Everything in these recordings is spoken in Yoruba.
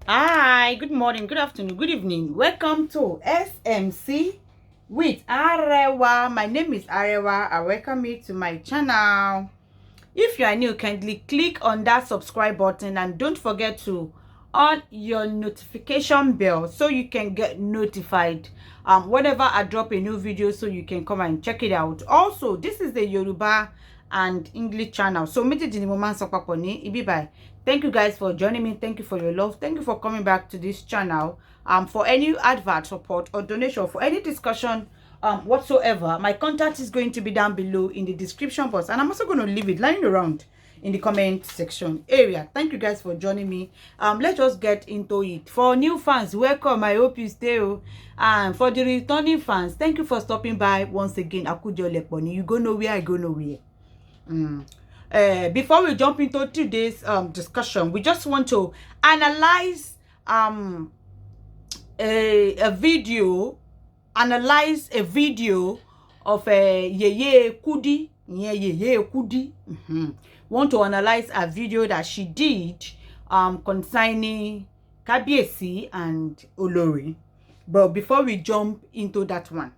Hi, good morning, good afternoon, good evening. Welcome to SMC with Arewa. My name is Arewa. I welcome you to my channel. If you are new, kindly click on that subscribe button and don't forget to on your notification bell so you can get notified whenever I drop a new video, so you can come and check it out. Also, this is the Yoruba and English channel, so méjèèjì ni mo máa ń sọ papọ̀ ní ibi báyìí. Thank you guys for joining me. Thank you for your love. Thank you for coming back to this channel. For any advert support or donation, for any discussion whatsoever, my contact is going to be down below in the description box, and I'm also going to leave it lying around in the comment section area. Thank you guys for joining me. Let's just get into it. For new fans, welcome. I hope you stay. And for the returning fans, thank you for stopping by once again. Akujo Leponi, you go nowhere, I go nowhere. Before we jump into today's discussion, we just want to analyze a video of a Yeye Kudi. Yeye Kudi. Want to analyze a video that she did concerning Kabiesi and Olori. But before we jump into that one,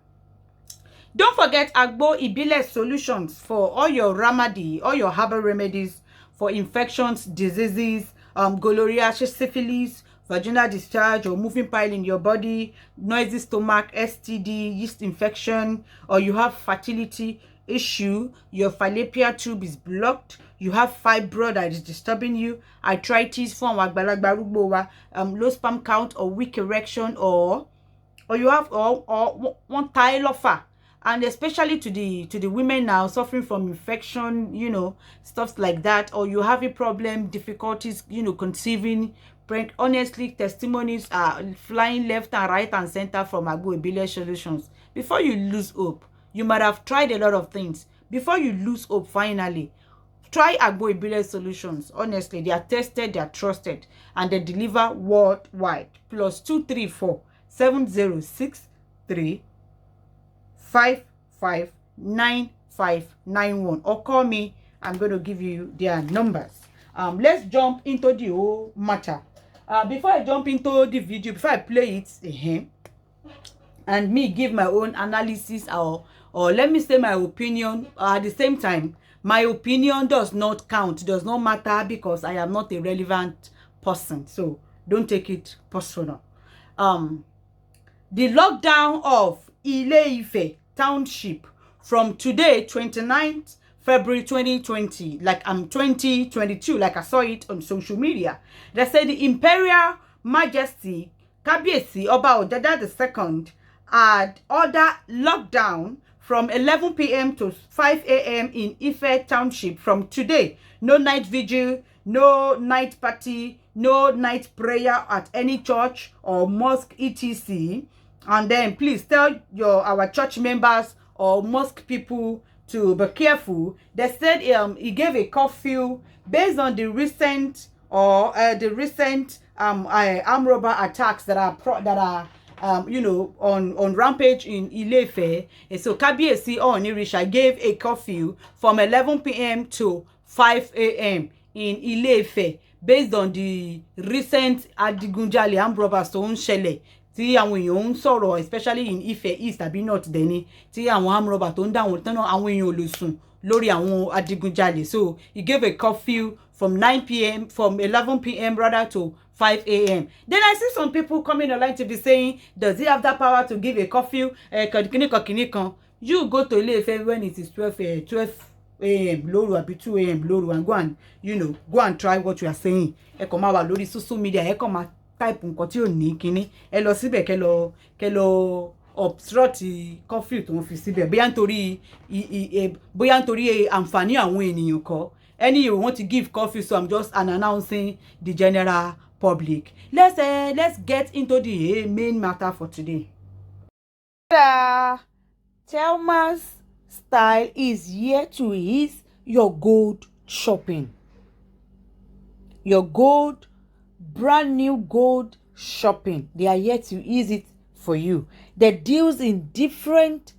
don't forget Agbo Ibile solutions for all your remedy, all your herbal remedies for infections, diseases, gonorrhea, syphilis, vaginal discharge, or moving pile in your body, noisy stomach, STD, yeast infection, or you have fertility issue, your fallopian tube is blocked, you have fibroid that is disturbing you, arthritis, low sperm count or weak erection, or you have or one tile offer. And especially to the women now suffering from infection, stuff like that, or you have a problem, difficulties, conceiving. Honestly, testimonies are flying left and right and center from Agbo Ibile Solutions. Before you lose hope, you might have tried a lot of things. Before you lose hope, finally, try Agbo Ibile Solutions. Honestly, they are tested, they are trusted, and they deliver worldwide. +234 7063 559591, or call me. I'm going to give you their numbers. Let's jump into the whole matter. Before I jump into the video, before I play it and me give my own analysis, or let me say my opinion, at the same time, my opinion does not count, does not matter, because I am not a relevant person, so don't take it personal. The lockdown of Ile-Ife township from today, 29th February 2020, like 2022, like I saw it on social media. They said the Imperial Majesty Kabiesi Oba Odada II had ordered lockdown from 11 p.m. to 5 a.m. in Ife township from today. No night vigil, no night party, no night prayer at any church or mosque, etc. And then please tell our church members or mosque people to be careful. They said he gave a curfew based on the recent armed robber attacks that are on rampage in Ile-Ife. And so Kabiesi Ooni gave a curfew from 11 p.m. to 5 a.m. in Ile-Ife based on the recent adigunjalè armed robbers tó ń ṣẹlẹ̀, tí àwọn èèyàn ń sọ̀rọ̀, especially in Ife East àbí North dẹni, tí àwọn armed robbers tó ń dá àwọn èèyàn ò lè sùn lórí àwọn adigunjalè. So he gave a curfew from 9 p.m. from 11 p.m. rather to 5 a.m. Then I see some people coming online to be saying, does he have that power to give a curfew? You go to Ile-Ife when it is 12 a.m. lóru àbí 2 a.m. lóru, and go and try what you are saying. Ẹ kàn máa wà lórí social media, ẹ kàn máa type nǹkan tí ò ní kíní, ẹ lọ síbẹ̀ kẹ́ lọ obstruct curfew tó ń fi síbẹ̀, bóyá nítorí àǹfààní àwọn ènìyàn kọ́. You want to give curfew, so I'm just announcing the general public. Let's get into the main matter for today. Thelma's style is here to ease your gold shopping. Your brand new gold shopping. They are here to ease it for you. The deals in different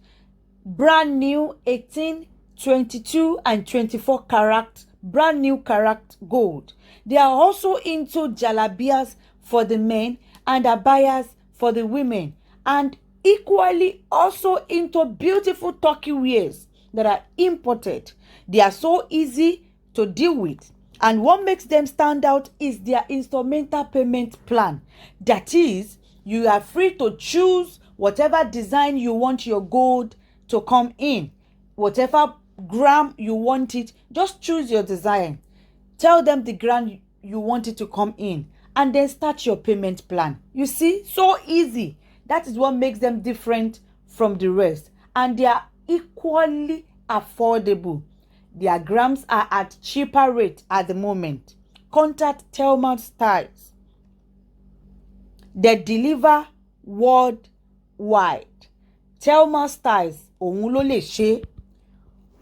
brand new 18, 22 and 24 karat brand new karat gold. They are also into jalabias for the men and abayas for the women, and equally also into beautiful turkey wears that are imported. They are so easy to deal with, and what makes them stand out is their instrumental payment plan. That is, you are free to choose whatever design you want your gold to come in, whatever gram you want it. Just choose your design, tell them the gram you want it to come in, and then start your payment plan. You see, so easy. That is what makes them different from the rest, and they are equally affordable. Their grams are at cheaper rate at the moment. Contact Daimond Styles. They deliver worldwide. Daimond Styles òun ló lè ṣe.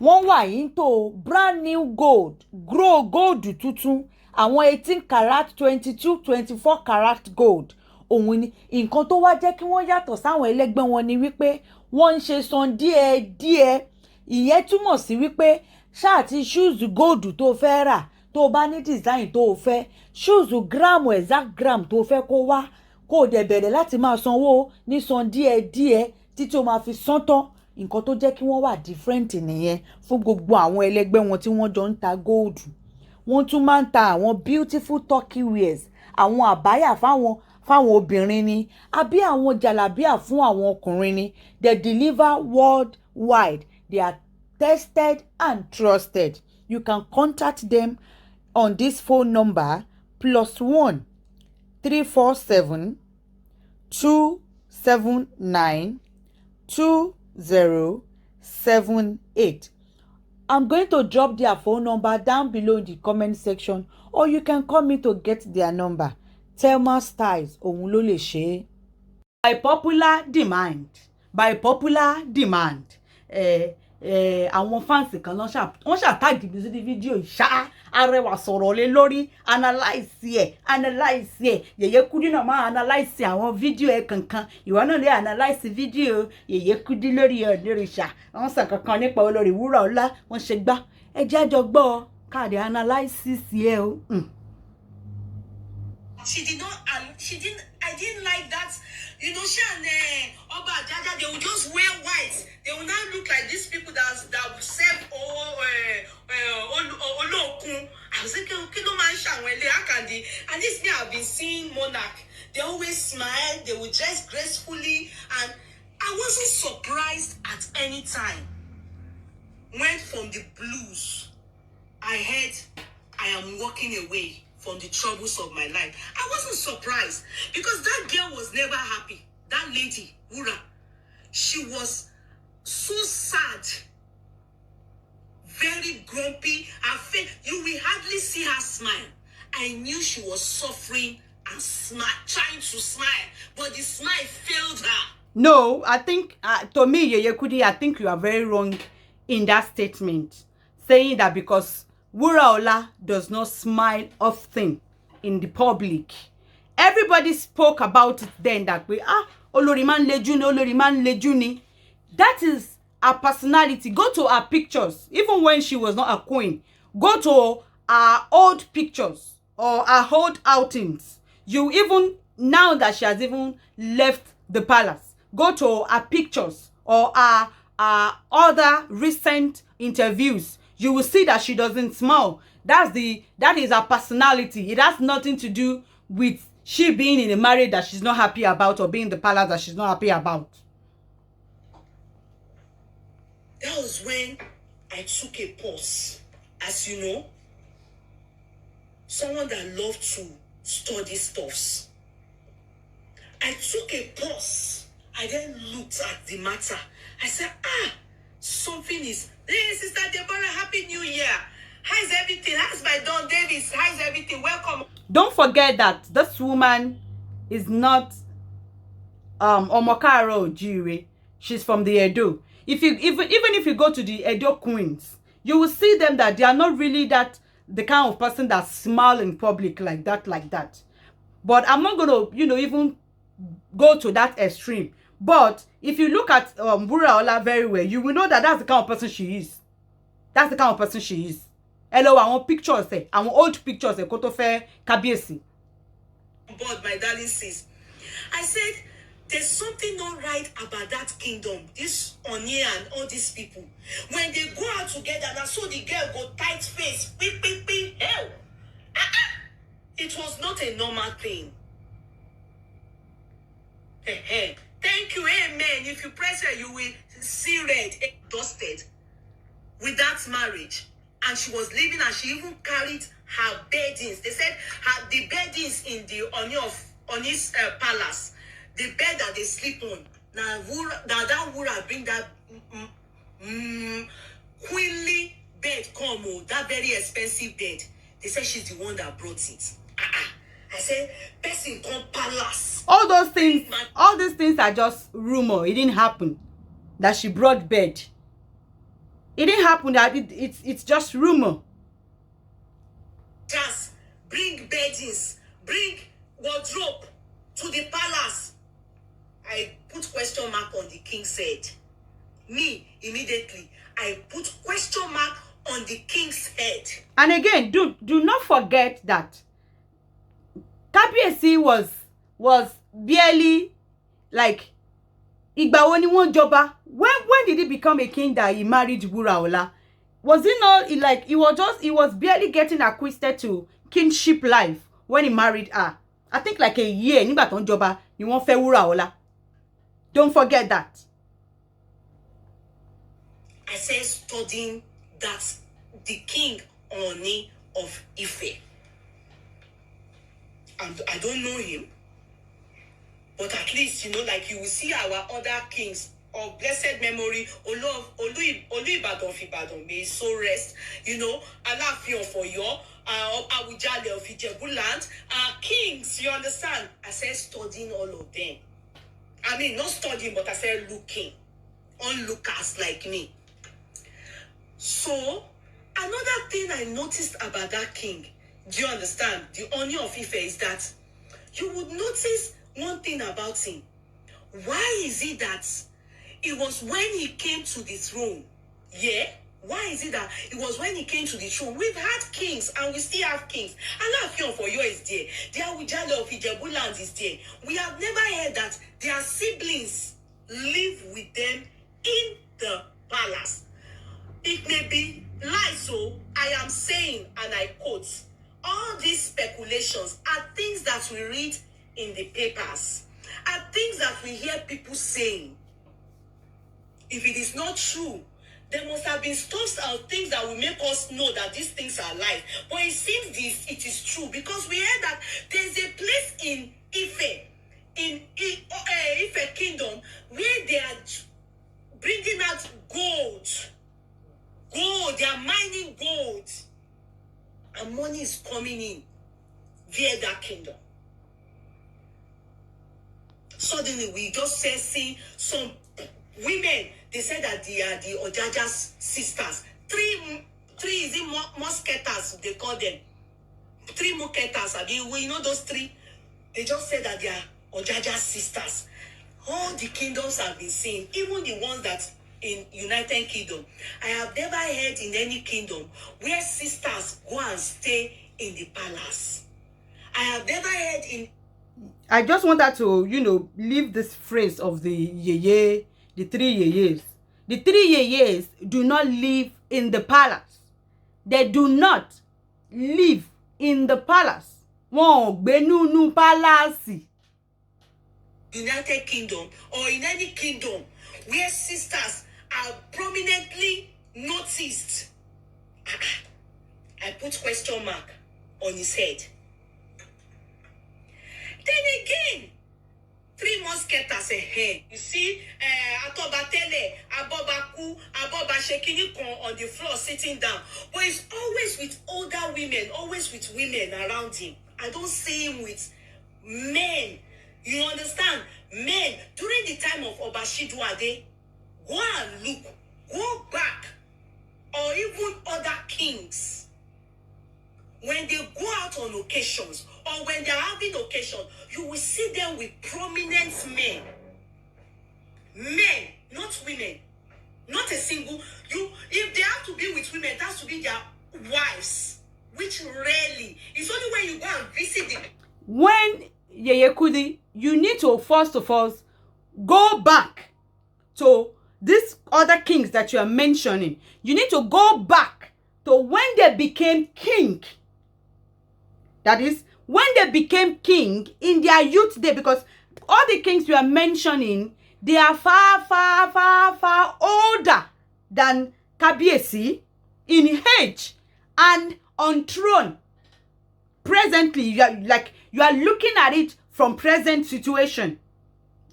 Wọ́n wà into brand new gold, grow gold tuntun, àwọn 18 karat, 22, 24 karat gold. Òun ni nǹkan tó wá jẹ́ kí wọ́n yàtọ̀ sáwọn ẹlẹ́gbẹ́ wọn ni wípé wọ́n ń ṣe san díẹ̀díẹ̀. Ìyẹn túmọ̀ sí wípé ṣáà ti ṣúùzù góòdù tó fẹ́ rà, tó bá ní design tó fẹ́, ṣúùzù gíráàmù exact gram tó fẹ́ kó wá, kó dẹ̀ bẹ̀rẹ̀ láti máa sanwó ní san díẹ̀díẹ̀ títí ó máa fi san tán. Nǹkan tó jẹ́ kí wọ́n wà different nìyẹn fún gbogbo àwọn ẹlẹ́gbẹ́ wọn tí wọ́n jọ ń ta góòdù. Wọ́n tún máa ń ta àwọn beautiful turkey wears, àwọn àbáyà fáwọn obìnrin ni, àbí àwọn jàlábíà fún àwọn ọkùnrin ni. They deliver worldwide. They are tested and trusted. You can contact them on this phone number +1 347 279 2078. I'm going to drop their phone number down below in the comment section, or you can call me to get their number. Daimond Styles òun ló lè ṣe. By popular demand. Àwọn fans kan wọ́n ṣàtàgì bí sí fídíò ìṣá arẹwà sọ̀rọ̀ lé lórí, analyse ẹ̀. Yèyé Kudi náà máa analyse àwọn fídíò ẹ̀ kankan. Ìwọ náà lè analyse fídíò Yèyé Kudi lórí Aborisha. Wọ́n sọ kankan nípa Olori wuraola, wọ́n ṣe gbá. Ẹ jẹ́ àjọ gbọ́ káàdì analysis ẹ̀ o. I didn't like that. You know, she and Oba Jaja, they would just wear white. They will now look like these people that serve Olokun. I was thinking, okay, no man, how can they? And this thing I've been seeing monarch. They always smile. They will dress gracefully, and I wasn't surprised at any time. When from the blues, I heard, I am walking away from the troubles of my life. I wasn't surprised because that girl was never happy. That lady, Wura, she was so sad, very grumpy. Her face, you will hardly see her smile. I knew she was suffering and trying to smile, but the smile failed her. No, I think, to me, Yèyé Kudi, I think you are very wrong in that statement, saying that because wuraola does not smile often in the public. Everybody spoke about it then that way. Olori man leju ni. That is her personality. Go to her pictures, even when she was not a queen. Go to her old pictures or her old outings. You even, now that she has even left the palace, go to her pictures or her other recent interviews. You will see that she doesn't smile. That is her personality. It has nothing to do with she being in a marriage that she's not happy about or being in the palace that she's not happy about. That was when I took a pause. As you know, someone that loved to study stuffs. I took a pause. I then looked at the matter. I said, something is... Hey, Sister Deborah, Happy New Year. How's everything? How's my Don Davis? How's everything? Welcome. Don't forget that this woman is not Omokaro Ojire. She's from the Edo. Even if you go to the Edo queens, you will see them that they are not really the kind of person that smile in public like that. But I'm not gonna, even go to that extreme. But if you look at wuraola very well, you will know that that's the kind of person she is. That's the kind of person she is. Hello, àwọn pictures, àwọn old pictures, kó tó fẹ́ kábíyèsí. board, my darling sis. I said, there's something not right about that kingdom. This Ooni and all these people. When they go out together, and so the girl go tight face. Beep, beep, beep. Hell. It was not a normal thing. Thank you, amen. If you press her, you will see red, dusted with that marriage. And she was living, and she even carried her beddings. They said the beddings in the Ooni's palace, the bed that they sleep on. Now that wura bring that queenly bed come, that very expensive bed. They said she's the one that brought it. I said, person come palace. All those things, all these things are just rumor. It didn't happen that she brought bed. It didn't happen that it's just rumor. Just bring beddings, bring wardrobe to the palace. I put question mark on the king's head. Me, immediately, I put question mark on the king's head. And again, do not forget that Kábíyèsí was barely like ìgbà wo ni wọ́n jọba. When did he become a king that he married Wuraola? Was it not like he was barely getting acquainted to kingship life when he married her? I think like a year nígbà tó ń jọba ni wọ́n fẹ́ Wuraola. Don't forget that. I said studying that the king Ooni of Ife. And I don't know him, but at least, like you will see our other kings of blessed memory, Olu Ibadan of Ibadan, may his soul rest, Aláàfin of Ọ̀yọ́, Awujale of Ijebuland, kings, you understand? I said studying all of them. I mean, not studying, but I said looking, onlookers like me. So, another thing I noticed about that king, do you understand? The Ooni of Ife is that you would notice one thing about him. Why is it that it was when he came to the throne? Yeah? Why is it that it was when he came to the throne? We've had kings and we still have kings. Aláàfin of Ọ̀yọ́ is there. The Awujale of Ijebuland is there. We have never heard that their siblings live with them in the palace. It may be lies, so I am saying, and I quote, all these speculations are things that we read in the papers, are things that we hear people saying. If it is not true, there must have been stuff or things that will make us know that these things are lies. But it seems it is true, because we heard that there's a place in Ife kingdom where they are bringing out gold. They are mining gold. And money is coming in via that kingdom. Suddenly, we just see some women. They said that they are the Ojaja's sisters. Three is it musketeers, they call them. 3 musketeers. Those 3? They just said that they are Ojaja's sisters. All the kingdoms have been seen, even the ones that in United Kingdom. I have never heard in any kingdom where sisters go and stay in the palace. I have never heard in... I just want her to, leave this phrase of the yeye, the 3 yeyes. The 3 yeyes do not live in the palace. They do not live in the palace. Wọ́n gbé nínú palace. United Kingdom or in any kingdom where sisters are prominently noticed. I put question mark on his head. Then again, 3 musketeers ahead. You see, Atobatele, Abobaku, Abobashekini on the floor sitting down. But it's always with older women, always with women around him. I don't see him with men. You understand? Men, during the time of Obashiduade, go and look, go back, or even other kings. When they go out on occasions, or when they're having occasion, you will see them with prominent men. Men, not women. Not a single. If they have to be with women, it has to be their wives, which rarely. It's only when you go and visit them. When Yeye Kudi, you need to first of all go back to these other kings that you are mentioning. You need to go back to when they became king. That is, when they became king in their youth day, because all the kings you are mentioning, they are far, far, far, far older than Kabiesi in age and on throne. Presently, you are looking at it from present situation.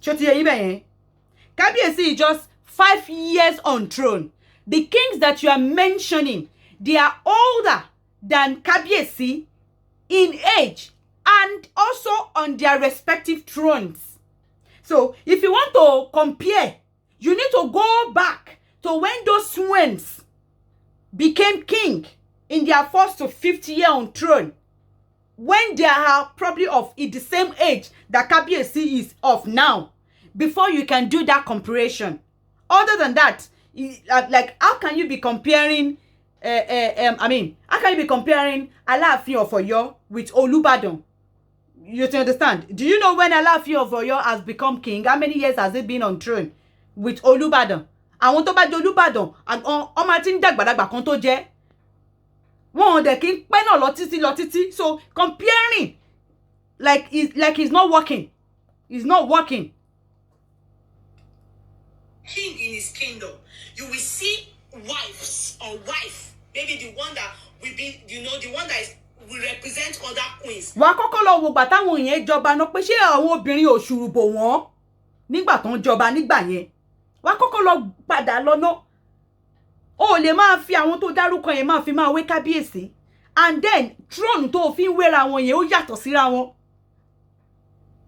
Kabiesi is just 5 years on throne. The kings that you are mentioning, they are older than Kabiesi in age and also on their respective thrones. So if you want to compare, you need to go back to when those swans became king in their 1st to 5th year on throne, when they are probably of the same age that Kabiesi is of now, before you can do that comparison. Other than that, like, how can you be comparing how can you be comparing Alaafin of Oyo with Olubadan? You understand? Do you know when Alaafin of Oyo has become king? How many years has it been on throne with Olubadan? Àwọn tó bá jẹ́ Olúbàdàn, ọmọ tí ń dàgbàdàgbà kan tó jẹ́. Wọ́n dẹ̀ kí ń pẹ́ náà lọ títí. So comparing it's not working. It's not working. King in his kingdom, you will see wives or wife, maybe the one that will be, the one that will represent other queens. Wà á kọ́kọ́ lọ wo gbà táwọn yẹn jọba náà pé ṣé àwọn obìnrin òṣùrù bò wọ́n nígbà tó ń jọba nígbà yẹn. Wà á kọ́kọ́ lọ padà lọ náà. O lè máa fi àwọn tó dárúkọ yẹn máa fi máa wé Kábíyèsí. And then throne tó fi ń wéra wọn yẹn ó yàtọ̀ síra wọn.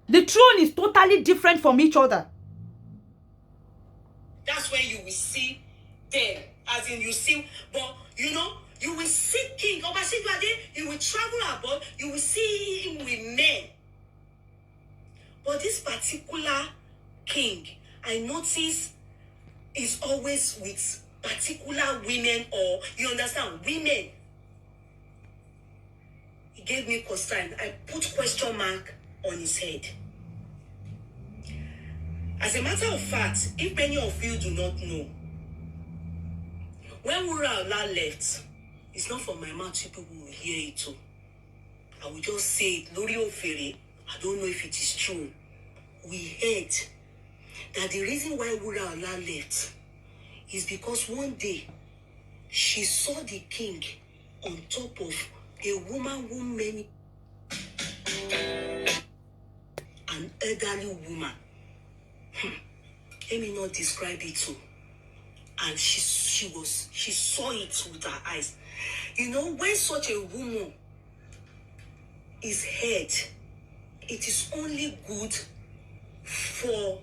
The throne is totally different from each other. That's when you will see them, as in you see, but you will see king. You will travel abroad, you will see him with men. But this particular king, I notice, is always with particular women, or you understand, women. He gave me concern. I put question mark on his head. As a matter of fact, if many of you do not know, when wuraola left, it's not from my mouth, people will hear it too. I will just say it, Lori Ofere, I don't know if it is true. We heard that the reason why wuraola left is because one day she saw the king on top of a woman who many, an elderly woman. Let me not describe it too. And she saw it with her eyes. When such a woman is heard, it is only good for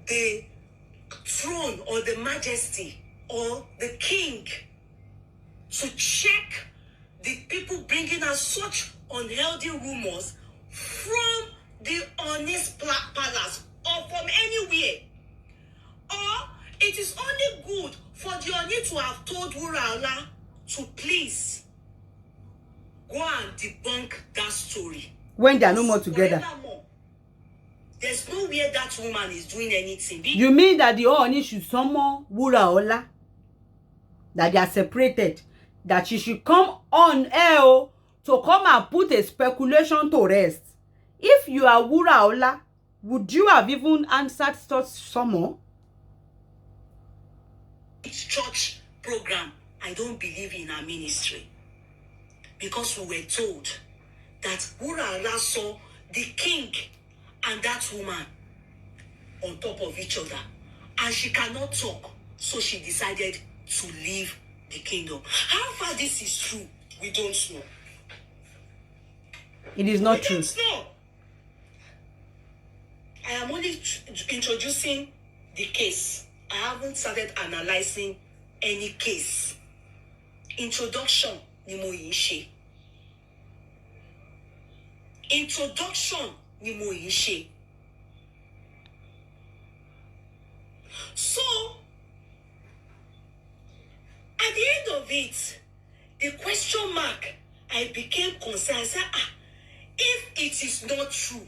the throne or the majesty or the king to check the people bringing us such unhealthy rumors from the honest palace or from anywhere. Or it is only good for the Ooni to have told wuraola to please go and debunk that story. When they are no more together. Forevermore. There's nowhere that woman is doing anything. You mean that the Ooni should summon wuraola? That they are separated? That she should come on air to come and put a speculation to rest? If you are wuraola, would you have even answered such summon? It's church program. I don't believe in our ministry. Because we were told that wuraola saw the king and that woman on top of each other. And she cannot talk. So she decided to leave the kingdom. How far this is true, we don't know. It is not true. We don't know. I am only introducing the case. I haven't started analyzing any case. Introduction ni mo yin ṣe. Introduction ni mo yin ṣe. So, at the end of it, the question mark, I became concerned. I said, if it is not true,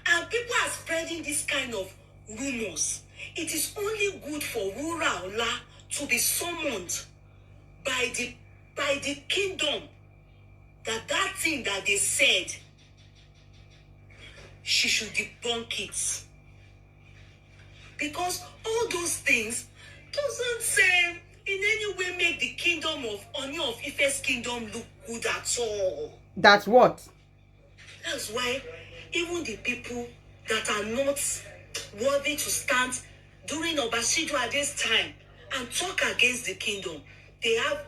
And people are spreading this kind of rumors. It is only good for wuraola to be summoned by the kingdom that thing that they said, she should debunk it. Because all those things doesn't in any way make the kingdom of Ooni of Ife's kingdom look good at all. That's what? That's why even the people that are not worthy to stand during Obasijo at this time and talk against the kingdom, they have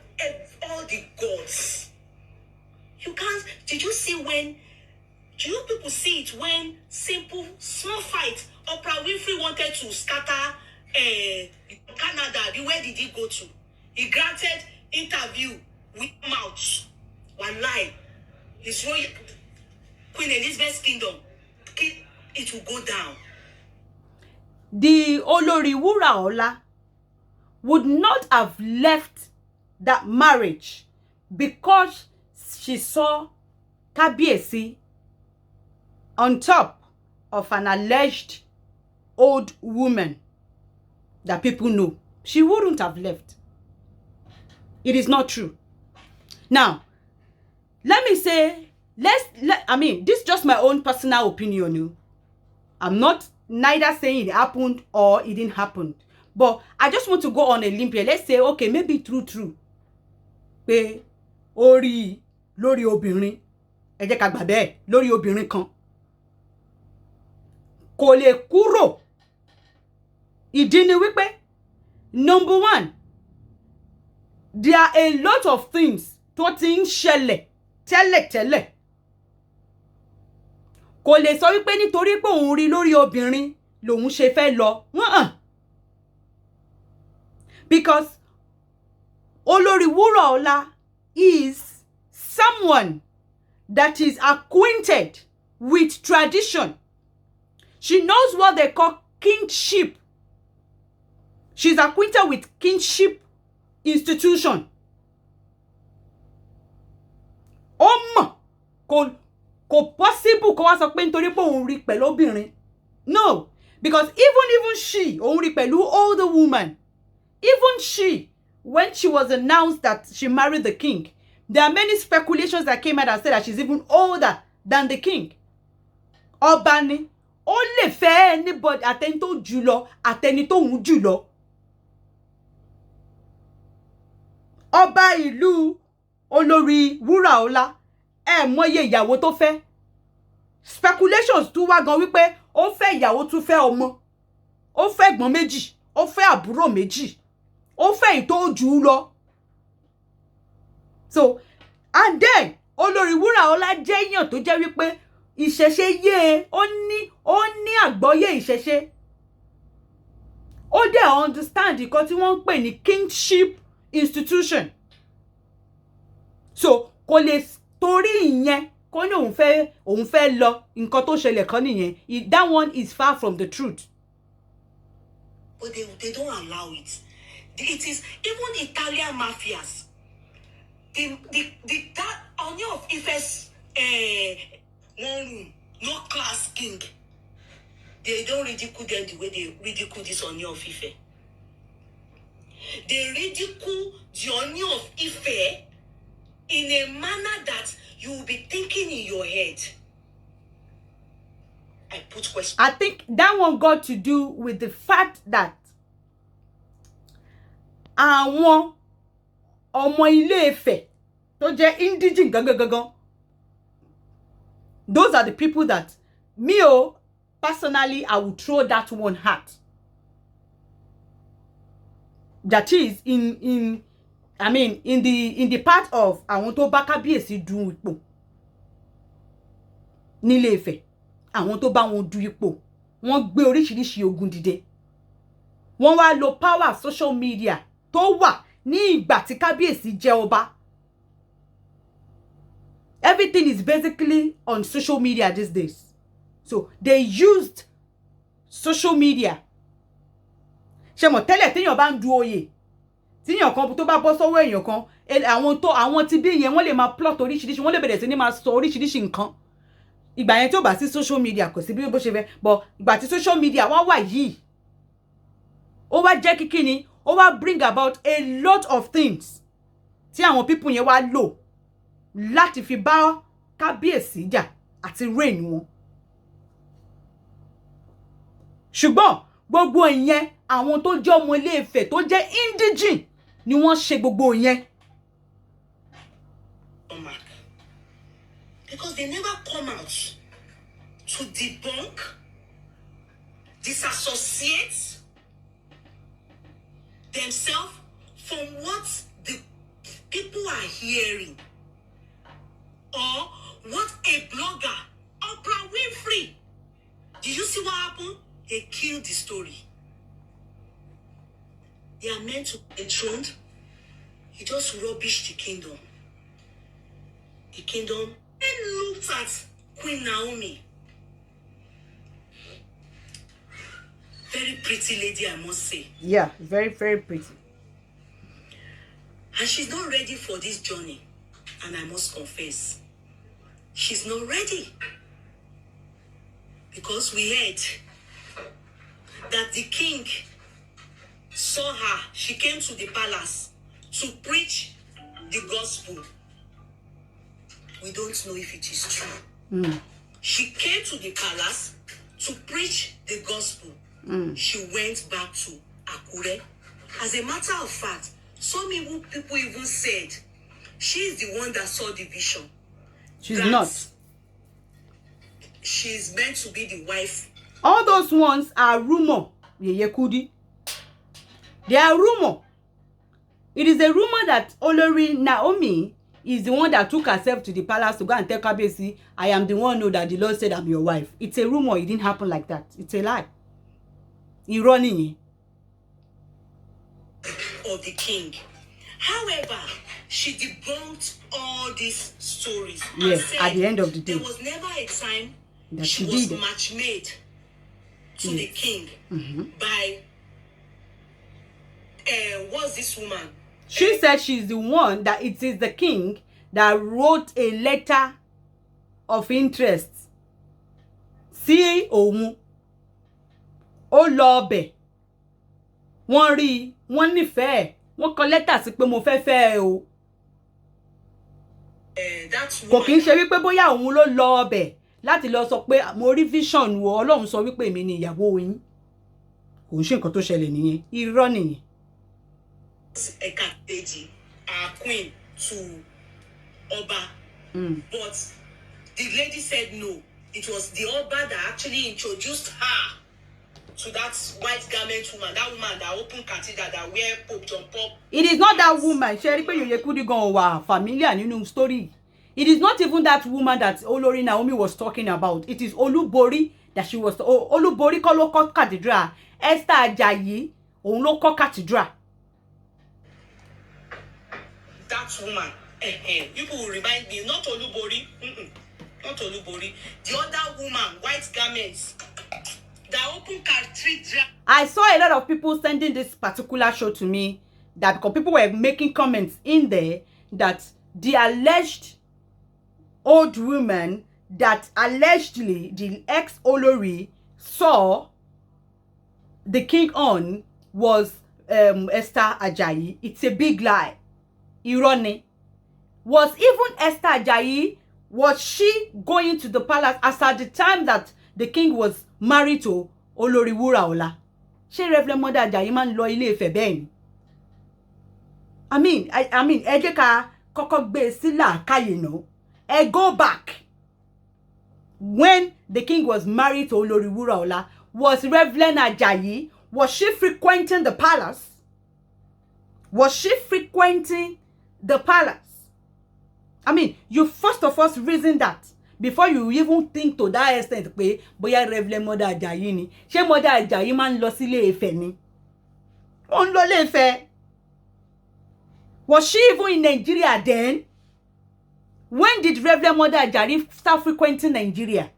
all the gods. You can't. Did you see when? Do you people see it when simple small fight? Oprah Winfrey wanted to scatter Canada. Where did he go to? He granted interview with mouth. One lie. His royal Queen Elizabeth's kingdom. It will go down. The Olori wuraola would not have left that marriage because she saw Kábíyèsí on top of an alleged old woman that people know. She wouldn't have left. It is not true. Now, let me say, I mean, this is just my own personal opinion. I'm not neither saying it happened or it didn't happen. But I just want to go on a limb here. Let's say, okay, maybe true. Pé orí lórí obìnrin. Ẹ jẹ́ ká gbà bẹ́ẹ̀ lórí obìnrin kan. Kò lè kúrò. Ìdí ni wípé, number one, there are a lot of things tó ti ń ṣẹlẹ̀ tẹ́lẹ̀tẹ́lẹ̀. Kò lè sọ wípé nítorí pé òun rí lórí obìnrin lòun ṣe fẹ́ lọ. Because Olori wuraola is someone that is acquainted with tradition. She knows what they call kingship. She's acquainted with kingship institution. Kò possible kó wá sọ pé nítorí pé òun rí pẹ̀lú obìnrin. No, because even she, òun rí pẹ̀lú older woman. Even she, when she was announced that she married the king, there are many speculations that came out and said that she's even older than the king. Ọba ni, ó lè fẹ́ anybody, àtẹni tó jù lọ, àtẹni tó hùn jù lọ. Ọba ìlú Olori wuraola, mọye ìyàwó tó fẹ́. Speculations tún wá gan wípé ó fẹ́ ìyàwó tún fẹ́ ọmọ. Ó fẹ́ ẹ̀gbọ́n méjì, ó fẹ́ àbúrò méjì. Ó fẹ́ ìtó jù lọ. So, and then Olori wuraola jẹ́ èèyàn tó jẹ́ wípé ìṣẹ̀ṣe yé ó ní àgbọ́yé ìṣẹ̀ṣe. Ó dẹ̀ understand nǹkan tí wọ́n ń pè ní kingship institution. So, kò lè torí ìyẹn kó ní òun fẹ́ lọ nǹkan tó ṣẹlẹ̀ kan nìyẹn. That one is far from the truth. But they don't allow it. It is even Italian mafias. That Ooni of Ife's one room, no class king. They don't ridicule them the way they ridicule this Ooni of Ife. They ridicule the Ooni of Ife in a manner that you will be thinking in your head. I put question. I think that one got to do with the fact that àwọn ọmọ Ilé-Ifẹ̀ tó jẹ́ indigene gangan. Those are the people that personally I would throw that one hat. That is in the part of àwọn tó bá Kábíyèsí du ipò nílé-Ifẹ̀, àwọn tó bá wọn du ipò, wọ́n gbé oríṣiríṣi ogun dìde. Wọ́n wá lo power social media tó wà ní ìgbà tí Kábíyèsí jẹ́ ọba. Everything is basically on social media these days. So they used social media. Ṣé mọ̀ tẹ́lẹ̀ téèyàn bá ń du oyè, téèyàn kan tó bá bọ́ sọ́wọ́ èèyàn kan, àwọn tí bí yẹn wọ́n lè máa plot oríṣiríṣi, wọ́n lè bẹ̀rẹ̀ sí ní máa sọ oríṣiríṣi nǹkan. ìgbà yẹn tí ó bá sí social media kò sí bí bó ṣe fẹ́ but ìgbà tí social media wá wà yìí ó wá jẹ́ kíkí ni ó wá bring about a lot of things tí àwọn people yẹn wá lò láti fi bá kábíyèsí jà àti reign wọn ṣùgbọ́n gbogbo ìyẹn àwọn tó jẹ́ ọmọ Ilé Ifẹ̀ tó jẹ́ indigene ni wọ́n ṣe gbogbo ìyẹn. Because they never come out to debunk, disassociate themselves from what the people are hearing or what a blogger, Oprah Winfrey, did you see what happened? They killed the story. They are meant to be enthroned. He just rubbished the kingdom. The kingdom and looked at Queen Naomi. Very pretty lady, I must say. Yeah, very, very pretty. And she's not ready for this journey. And I must confess, she's not ready. Because we heard that the king saw her. She came to the palace to preach the gospel. We don't know if it is true. She came to the palace to preach the gospel. She went back to Akure. As a matter of fact, some people even said she's the one that saw the vision. She's not. She's meant to be the wife. All those ones are rumor. Yeye Kudi. They are rumor. It is a rumor that Olori Naomi is the one that took herself to the palace to go and tell Kabesi, I am the one who that the Lord said I'm your wife. It's a rumor. It didn't happen like that. It's a lie. Irony. Of the king. However, she debunked all these stories. Yes, at the end of the day. There was never a time that she was match made to the king by what's this woman? She said she's the one that it is the king that wrote a letter of interest. Sí òun. Ó lọ bẹ̀. Wọ́n rí, wọ́n nífẹ̀ẹ́. Wọ́n kọ lẹ́tà sí pé mo fẹ́ fẹ́ o. Kò kí ń ṣe wípé bóyá òun ló lọ ọbẹ̀ láti lọ sọ pé mo rí vision wo Ọlọ́run sọ wípé èmi ni ìyàwó yín. Kò ń ṣe nǹkan tó ṣẹlẹ̀ nìyẹn. Irọ́ nìyẹn. Our queen to Oba. But the lady said no. It was the Oba that actually introduced her to that white garment woman, that woman that opened cathedral, that wear Pope John Paul. It is not that woman. Sherry pe Yeye Kudi gan wa familiar nínú story. It is not even that woman that Olori Naomi was talking about. It is Olubori that she was. Olubori kọ́ ló kọ́ cathedral. Esther Ajayi òun ló kọ́ cathedral. That woman. People will remind me, not Olubori. Not Olubori. The other woman, white garments. That open cathedral. I saw a lot of people sending this particular show to me that because people were making comments in there that the alleged old woman that allegedly the ex-Olori saw the king on was Esther Ajayi. It's a big lie. Irony. Was even Esther Ajayi, was she going to the palace as at the time that the king was married to Olori wuraola? Ṣé Reverend Mother Ajayi máa ń lọ Ilé Ifẹ̀ bẹ́ẹ̀ ni? I mean, ẹ jẹ́ ká kọ́kọ́ gbé sí làákàyè náà. Ẹ go back. When the king was married to Olori wuraola, was Reverend Ajayi, was she frequenting the palace? Was she frequenting the palace? I mean, you first of all reason that before you even think to that extent pé bóyá Reverend Mother Ajayi ni. Ṣé Mother Ajayi máa ń lọ sí Ilé Ifẹ̀ ni? Ó ń lọ Ilé Ifẹ̀. Was she even in Nigeria then? When did Reverend Mother Ajayi start frequenting Nigeria?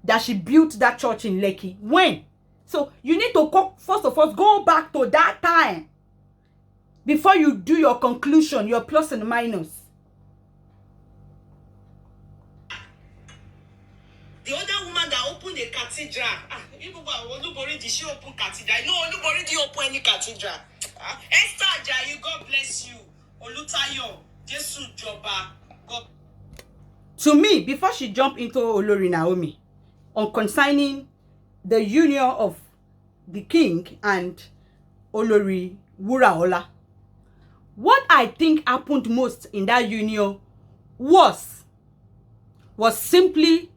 That she built that church in Lekki. When? So you need to first of all go back to that time before you do your conclusion, your plus and minus. The other woman that opened a cathedral. Olubori, did she open cathedral? No, Olubori didn't open any cathedral. Esther Ajayi, God bless you. Olutayo, Jesu Joba, God. To me, before she jumped into Olori Naomi, on concerning the union of the king and Olori Wuraola, what I think happened most in that union was simply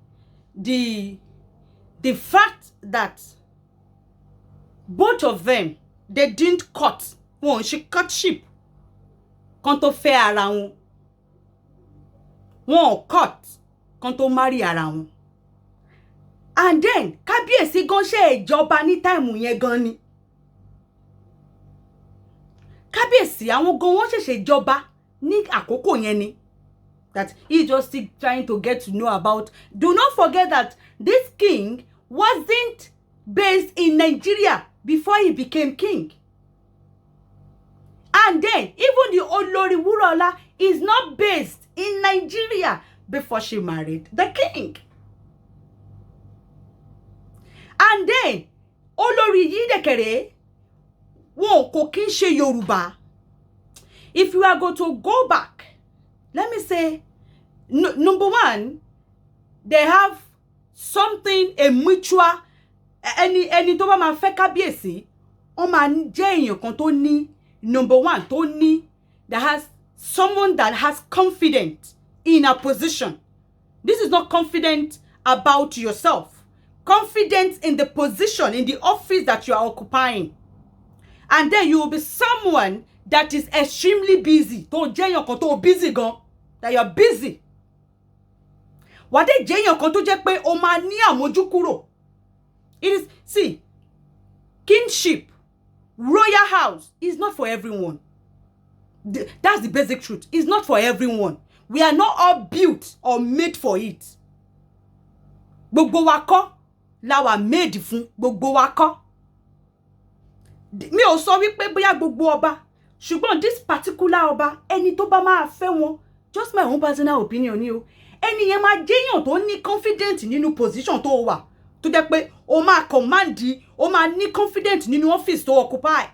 the fact that both of them, they didn't cut. One, she cut ship. Kanto fe ara wọn. One cut. Kanto marry ara wọn. And then, Kábíyèsí gan ṣe ìjọba ní time yẹn gan ni. Kábíyèsí àwọn gan wọ́n ṣẹ̀ṣẹ̀ ìjọba ní àkókò yẹn ni. That he's just still trying to get to know about. Do not forget that this king wasn't based in Nigeria before he became king. And then, even the Olori Wuraola is not based in Nigeria before she married the king. And then, Olori Yidekere, won kò kí ń ṣe Yorùbá. If you are going to go back, let me say, number one, they have something, a mutual, ẹni tó bá máa fẹ́ Kábíyèsí, ó máa jẹ́ èèyàn kan tó ní, number one, tó ní, that has someone that has confidence in a position. This is not confident about yourself. Confidence in the position, in the office that you are occupying. And then you will be someone that is extremely busy. Tó jẹ́ èèyàn kan tó busy gan. That you are busy. Wà dé jẹ́ èèyàn kan tó jẹ́ pé ó máa ní àmójúkúrò. It is, see, kingship, royal house is not for everyone. That's the basic truth. It's not for everyone. We are not all built or made for it. Gbogbo wa kọ́ la wà made fún. Gbogbo wa kọ́. Mi ò sọ wípé bóyá gbogbo ọba, ṣùgbọ́n this particular ọba, ẹni tó bá máa fẹ́ wọn, just my own personal opinion ni o. Ẹni yẹn máa jẹ́yàn tó ní confident nínú position tó wà. Tó jẹ́ pé ó máa command, ó máa ní confident nínú office tó occupy.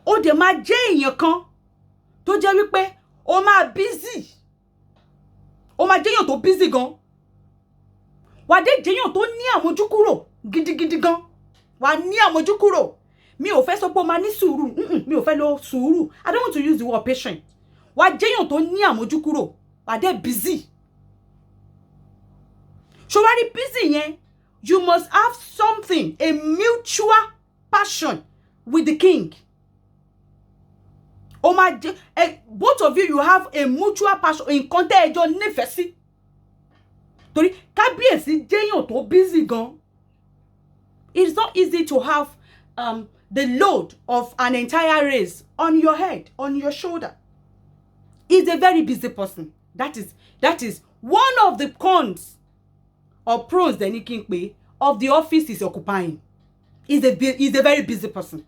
Ó dẹ̀ máa jẹ́ èèyàn kan tó jẹ́ wípé ó máa busy. Ó máa jẹ́yàn tó busy gan. Wà dé jẹ́yàn tó ní àmójúkúrò gidigidi gan. Wà ní àmójúkúrò. Mi ò fẹ́ sọ pé ó máa ní sùúrù. Mi ò fẹ́ lo sùúrù. I don't want to use the word patient. Wà jẹ́yàn tó ní àmójúkúrò. Wà dé busy. So wà rí busy yẹn, you must have something, a mutual passion with the king. Oh my, both of you have a mutual passion in contact ẹjọ́ nífẹ̀ẹ́ sí. Torí Kábíyèsí jẹ́yàn tó busy gan. It's not easy to have the load of an entire race on your head, on your shoulder. He's a very busy person. That is one of the cons or pros of the office he's occupying. He's a very busy person.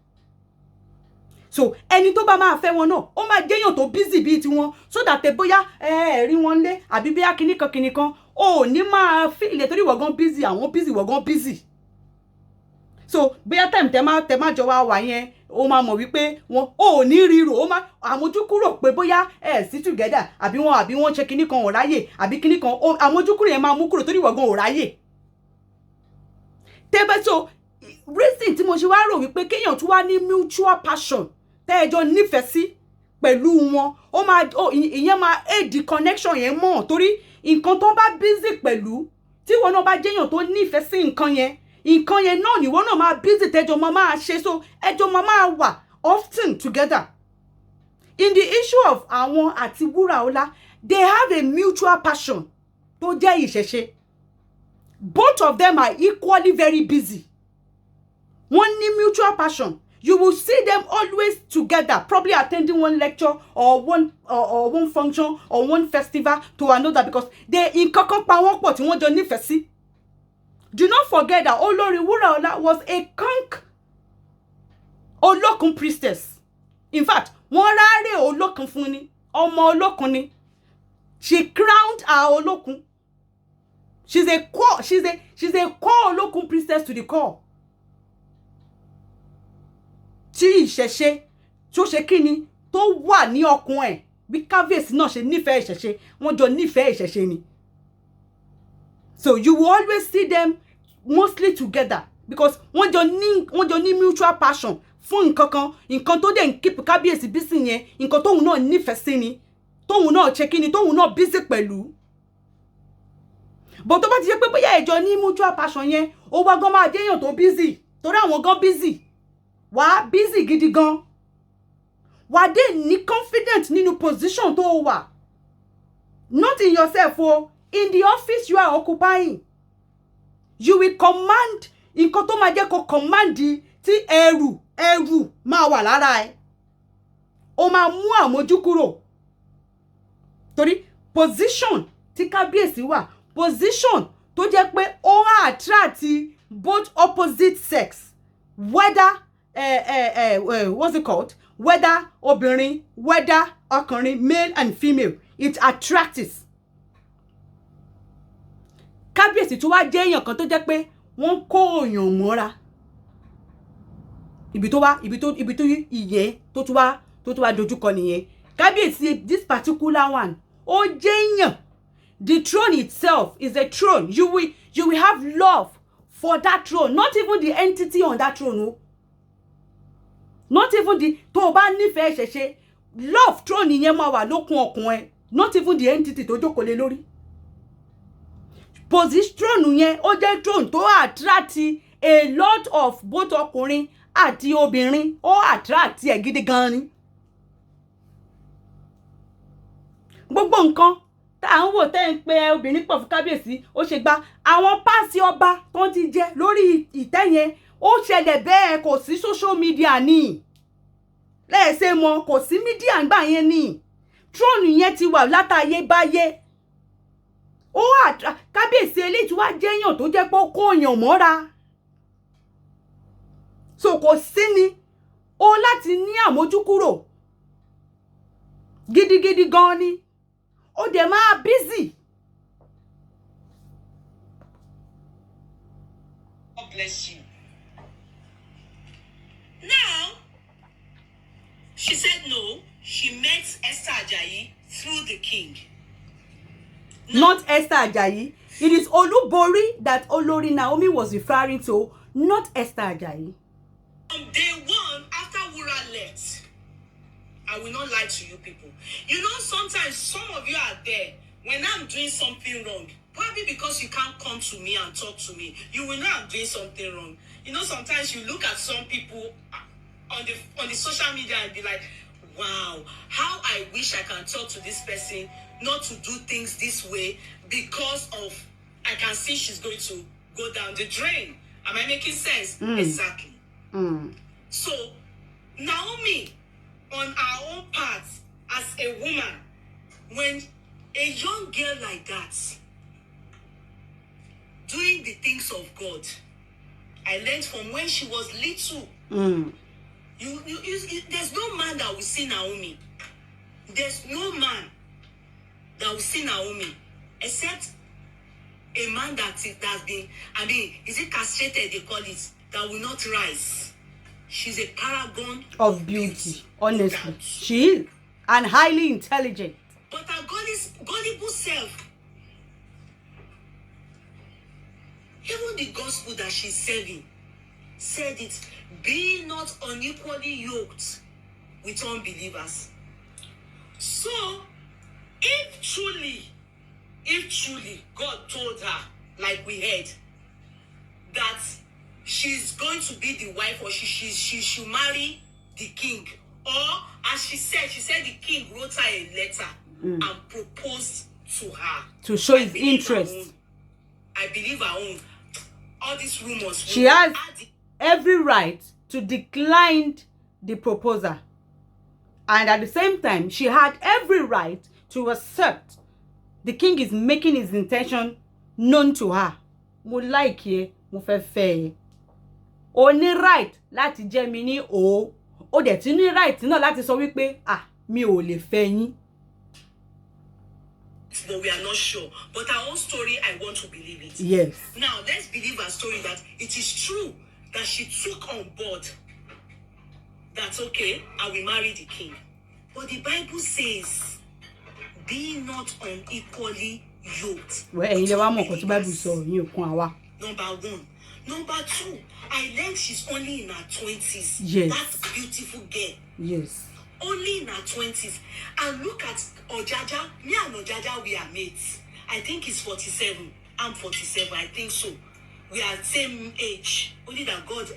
So ẹni tó bá máa fẹ́ wọn náà, ó máa jẹ́yàn tó busy bí tiwọn, so that bóyá rí wọn lé àbí bóyá kíníkan ó ní máa feel le torí wọ́n busy, àwọn busy, wọ́n busy. So bóyá time tẹ́ máa jọ wá wà yẹn, ó máa mọ̀ wípé wọn ò ní ríro, ó máa àmójúkúrò pé bóyá sí together àbí wọ́n ṣe kíníkan ò ráyè àbí kíníkan àmójúkúrò yẹn máa mú kúrò torí wọ́n ò ráyè. Tẹ́bẹ́ so reason tí mo ṣe wá rò wípé kéèyàn tún wá ní mutual passion tẹ́ẹ̀jọ nífẹ̀ẹ́ sí pẹ̀lú wọn, ìyẹn máa aid connection yẹn mọ́ torí nǹkan tó bá busy pẹ̀lú tí wọn náà bá jẹ́yàn tó nífẹ̀ẹ́ sí nǹkan yẹn náà ni wọn náà máa busy tẹ́jọ máa ṣe, so ẹjọ máa wà often together. In the issue of àwọn àti Wuraola, they have a mutual passion tó jẹ́ ìṣẹ̀ṣe. Both of them are equally very busy. Wọ́n ní mutual passion. You will see them always together, probably attending one lecture or one function or one festival to another because they in kankan pa wọ́n pọ̀ tí wọ́n jọ nífẹ̀ẹ́ sí. Do not forget that Olori Wuraola was a conk Olókun priestess. In fact, wọ́n ráre Olókun fún ni, ọmọ Olókun ni. She crowned her Olókun. She's a core local priestess to the core. Tí ìṣẹ̀ṣe tó ṣe kíni tó wà ní ọkàn ẹ̀ bí kábíyèsí náà ṣe nífẹ̀ẹ́ ìṣẹ̀ṣe wọ́n jọ nífẹ̀ẹ́ ìṣẹ̀ṣe ni. So you will always see them mostly together because wọ́n jọ ní mutual passion fún nǹkan tó dẹ̀ ń keep kábíyèsí busy yẹn nǹkan tóun náà nífẹ̀ẹ́ sí ni tóun náà ṣe kíni tóun náà busy pẹ̀lú. But tó bá ti jẹ́ pé bóyá ẹjọ́ ní mutual passion yẹn ó wá gan máa jẹ́yàn tó busy torí àwọn gan busy wà busy gidi gan wà dé ní confident nínú position tó wà not in yourself o in the office you are occupying you will command nǹkan tó máa jẹ́ kó command tí ẹrù máa wà lára ẹ ó máa mú àmójú kúrò torí position tí kábíyèsí wà position tó jẹ́ pé ó attract both opposite sex whether what's it called whether obìnrin whether ọkùnrin male and female it attracts. Kábíyèsí tó wá jẹ́ èèyàn kan tó jẹ́ pé wọ́n kó èèyàn mọ́ra ibi tó ìyẹ́ tó tún wá dojúkọ nìyẹn. Kábíyèsí this particular one ó jẹ́ èèyàn. The throne itself is a throne. You will have love for that throne, not even the entity on that throne. No? Not even the tó bá nífẹ̀ẹ́ ṣẹ̀ṣẹ̀ love throne yẹn máa wà lókun ọkàn ẹ, not even the entity tó jókòó lé lórí. Position yẹn ó jẹ́ throne tó attract a lot of both ọkùnrin àti obìnrin ó attract ẹ gidi gan ni. Gbogbo nǹkan tá ń wò tẹ́ ń pe obìnrin pọ̀ fún kábíyèsí ó ṣe gba àwọn páàsì ọba tó ti jẹ lórí ìtẹ́ yẹn ó ṣẹlẹ̀ bẹ́ẹ̀ kò sí social media ní lẹ́ẹ̀ṣẹ̀ mọ́ kò sí media ńgbà yẹn ní throne yẹn ti wà látàyè báyé ó kábíyèsí eléyìí tí wá jẹ́yàn tó jẹ́ pé ó kó èèyàn mọ́ra so kò sí ni ó láti ní àmójúkúrò gidigidi gan ni ó dẹ̀ máa busy. God bless you. Now, she said no. She met Esther Ajayi through the king. Not Esther Ajayi. It is Olubori that Olori Naomi was referring to, not Esther Ajayi. On day one, after Wura left, I will not lie to you people. You know, sometimes some of you are there when I'm doing something wrong. Probably because you can't come to me and talk to me. You will know I'm doing something wrong. You know, sometimes you look at some people on the social media and be like, wow, how I wish I can talk to this person not to do things this way because of, I can see she's going to go down the drain. Am I making sense? Exactly. So, Naomi, on our own part, as a woman, when a young girl like that, doing the things of God, I learned from when she was little. There's no man that will see Naomi. There's no man that will see Naomi except a man that's been, I mean, is it castrated, they call it, that will not rise. She's a paragon of beauty. Honestly, she is, and highly intelligent. But her gullible self, even the gospel that she's serving, said it, be not unequally yoked with unbelievers. So, if truly God told her, like we heard, that she's going to be the wife, or she should marry the king, or as she said the king wrote her a letter and proposed to her to show his interest. I believe her own. All these rumors. She has every right to decline the proposal, and at the same time, she had every right to accept the king is making his intention known to her. Mo like ye, mo fẹ́ fẹ́. O ní right láti jẹ́ mi ní o. O dẹ̀ ti ní right náà láti sọ wípé mi ò lè fẹ́ yín. but we are not sure. But our own story, I want to believe it. Yes. Now, let's believe her story that it is true that she took on board that's okay, I will marry the king. But the Bible says, be not unequally yoked. Number one. Number two, I learned she's only in her 20s. Yes. That's beautiful girl. Yes. Only in her 20s. And look at Ojaja. Me and Ojaja, we are mates. I think he's 47. I'm 47. I think so. We are same age. Only that God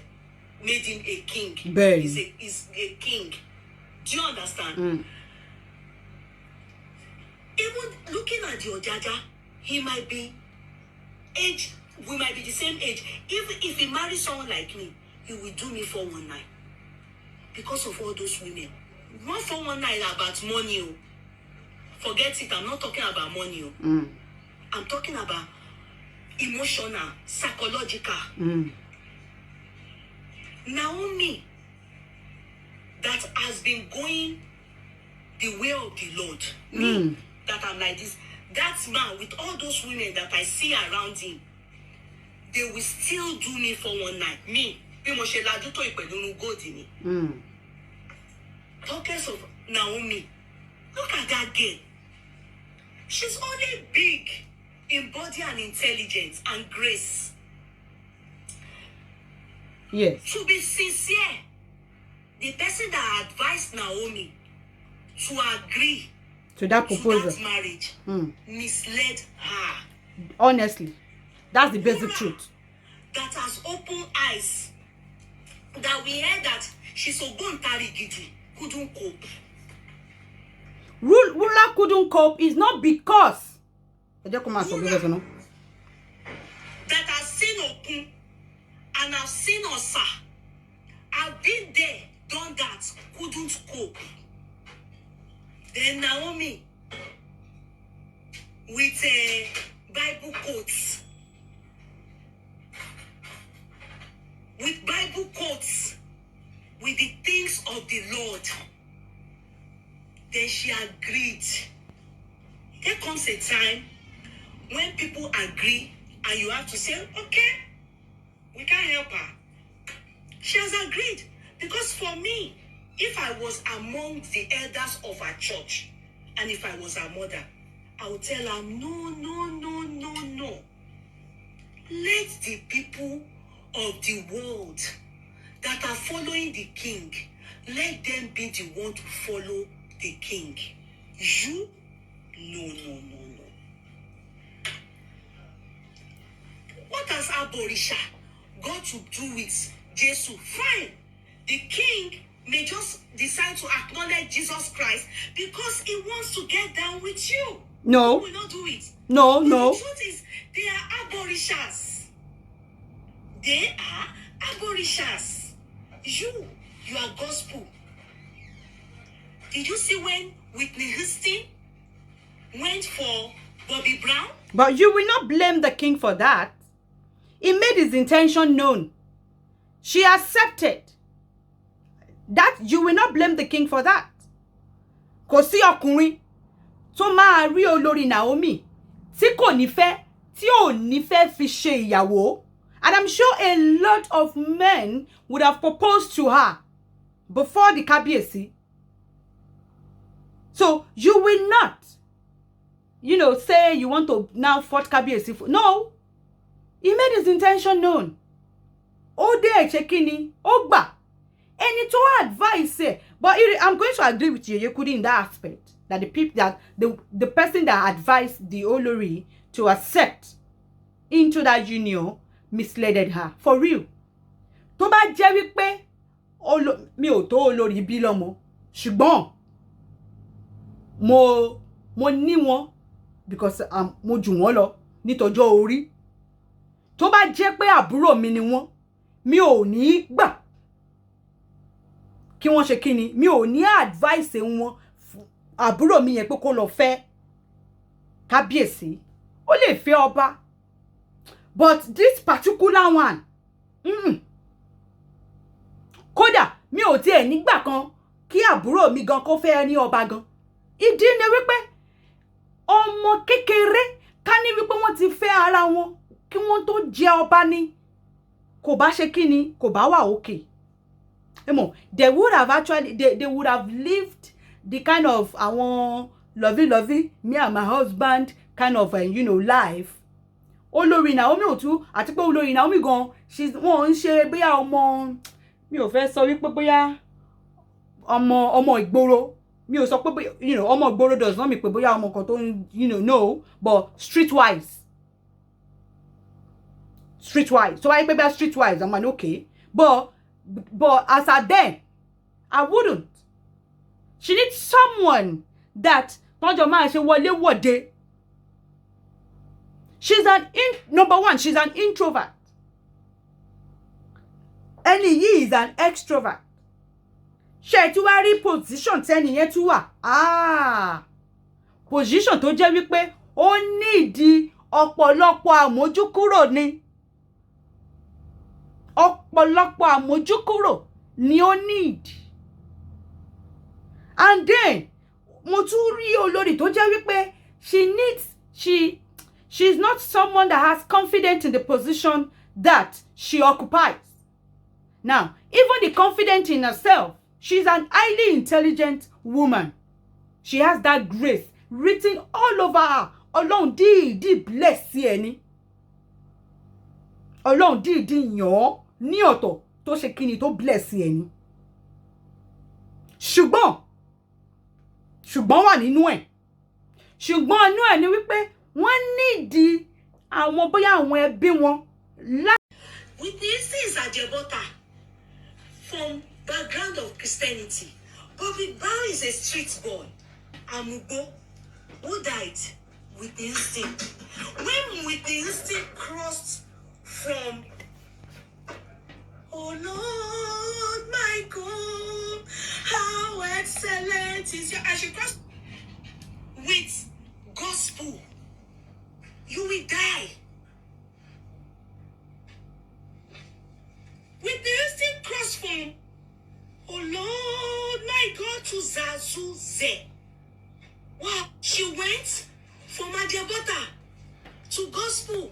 made him a king. He's a king. Do you understand? Even looking at the Ojaja, he might be age. We might be the same age. Even if he marries someone like me, he will do me 419. Because of all those women. Not 419 about money. Forget it. I'm not talking about money. I'm talking about emotional, psychological. Naomi, that has been going the way of the Lord. Me, that I'm like this. That man with all those women that I see around him, they will still do me 419. Me, Talkers of Naomi, look at that girl. She's only big in body and intelligence and grace. Yes. To be sincere, the person that advised Naomi to agree to that proposal, to that marriage, misled her. Honestly, that's the basic truth. That has opened eyes. That we heard that she's so good Gidi couldn't cope. Ruler couldn't cope is not because that has seen Okun and I've seen Osa. I've been there, done that, couldn't cope. Then Naomi with Bible quotes. With Bible quotes, with the things of the Lord. Then she agreed. There comes a time when people agree and you have to say, okay, we can't help her. She has agreed. Because for me, if I was among the elders of our church, and if I was her mother, I would tell her, no. Let the people of the world that are following the king, let them be the one to follow the king. You? No. What has Aborisha got to do with Jesus? Fine. The king may just decide to acknowledge Jesus Christ because he wants to get down with you. No. He will not do it. No. The truth is, they are Aborishas. They are Aborishas. You are gospel. Did you see when Whitney Houston went for Bobby Brown? But you will not blame the king for that. He made his intention known. She accepted. That you will not blame the king for that. Kò sí ọkùnrin tó máa rí Olori Naomi tí kò nífẹ̀ẹ́, tí ò nífẹ̀ẹ́ fi ṣe ìyàwó. And I'm sure a lot of men would have proposed to her before the Kábíyèsí. So you will not, say you want to now fight Kábíyèsí. No. He made his intention known. Ó dé ṣe kíni, ó gbà. Ẹni tó advice. But I'm going to agree with you, Kudi, in that aspect. That the person that advised the Olori to accept into that union misled her. For real. Tó bá jẹ́ wípé mi ò tó Olori bí lọ́mọ. Ṣùgbọ́n mo ní wọn because mo jù wọ́n lọ nítọjọ́ orí. Tó bá jẹ́ pé àbúrò mi ni wọ́n, mi ò ní gbà kí wọ́n ṣe kíni, mi ò ní advice wọn àbúrò mi yẹn pé kó lọ fẹ́ Kábíyèsí. Ó lè fẹ́ ọba. But this particular one, kódà mi ò tiẹ̀ nígbà kan kí àbúrò mi gan kó fẹ́ ní ọba gan. Ìdí ni wípé ọmọ kékeré ká ní wípé wọ́n ti fẹ́ ara wọn kí wọ́n tó jẹ ọba ni kò bá ṣe kí ni kò bá wà okay. They would have actually they would have lived the kind of àwọn lovey me and my husband kind of life. Olori Naomi otu àti pé Olori Naomi gan wọ́n ń ṣe bóyá ọmọ mi ò fẹ́ sọ wípé bóyá ọmọ ìgboro mi ò sọ pé ọmọ ìgboro does not mean pé bóyá ọmọ kan tó no, but streetwise so I maybe streetwise I'm okay, but as at then I wouldn't. She needs someone that tọ́jọ́ máa ṣe wọlé wọ̀de. Number one, she's an introvert. Ẹni yìí is an extrovert. Ṣé tí wá rí position tẹ́ni yẹn tún wà. Position tó jẹ́ wípé ó nídìí ọ̀pọ̀lọpọ̀ àmójúkúrò ni. Ọ̀pọ̀lọpọ̀ àmójúkúrò ni ó need. And then mo tún rí olórí tó jẹ́ wípé she's not someone that has confidence in the position that she occupies. Now, even the confidence in herself, she's an highly intelligent woman. She has that grace written all over her. Ọlọ́run dídí bless ẹni. Ọlọ́run dídí yàn ní ọ̀tọ̀ tó ṣe kíni tó bless ẹni. Ṣùgbọ́n wà nínú ẹ̀. Ṣùgbọ́n inú ẹ̀ ni wípé wọ́n nídìí àwọn bóyá àwọn ẹbí wọn. With the instance Ajebota from background of Christianity, Bobby Brown is a street boy. Amugo, who died with the instinct. When with the instinct crossed from, oh Lord, my God, how excellent is your, as she crossed with gospel, you will die. With the instant cross from, oh Lord, my God, to Zazuze. Wow, she went from Ajebota to gospel,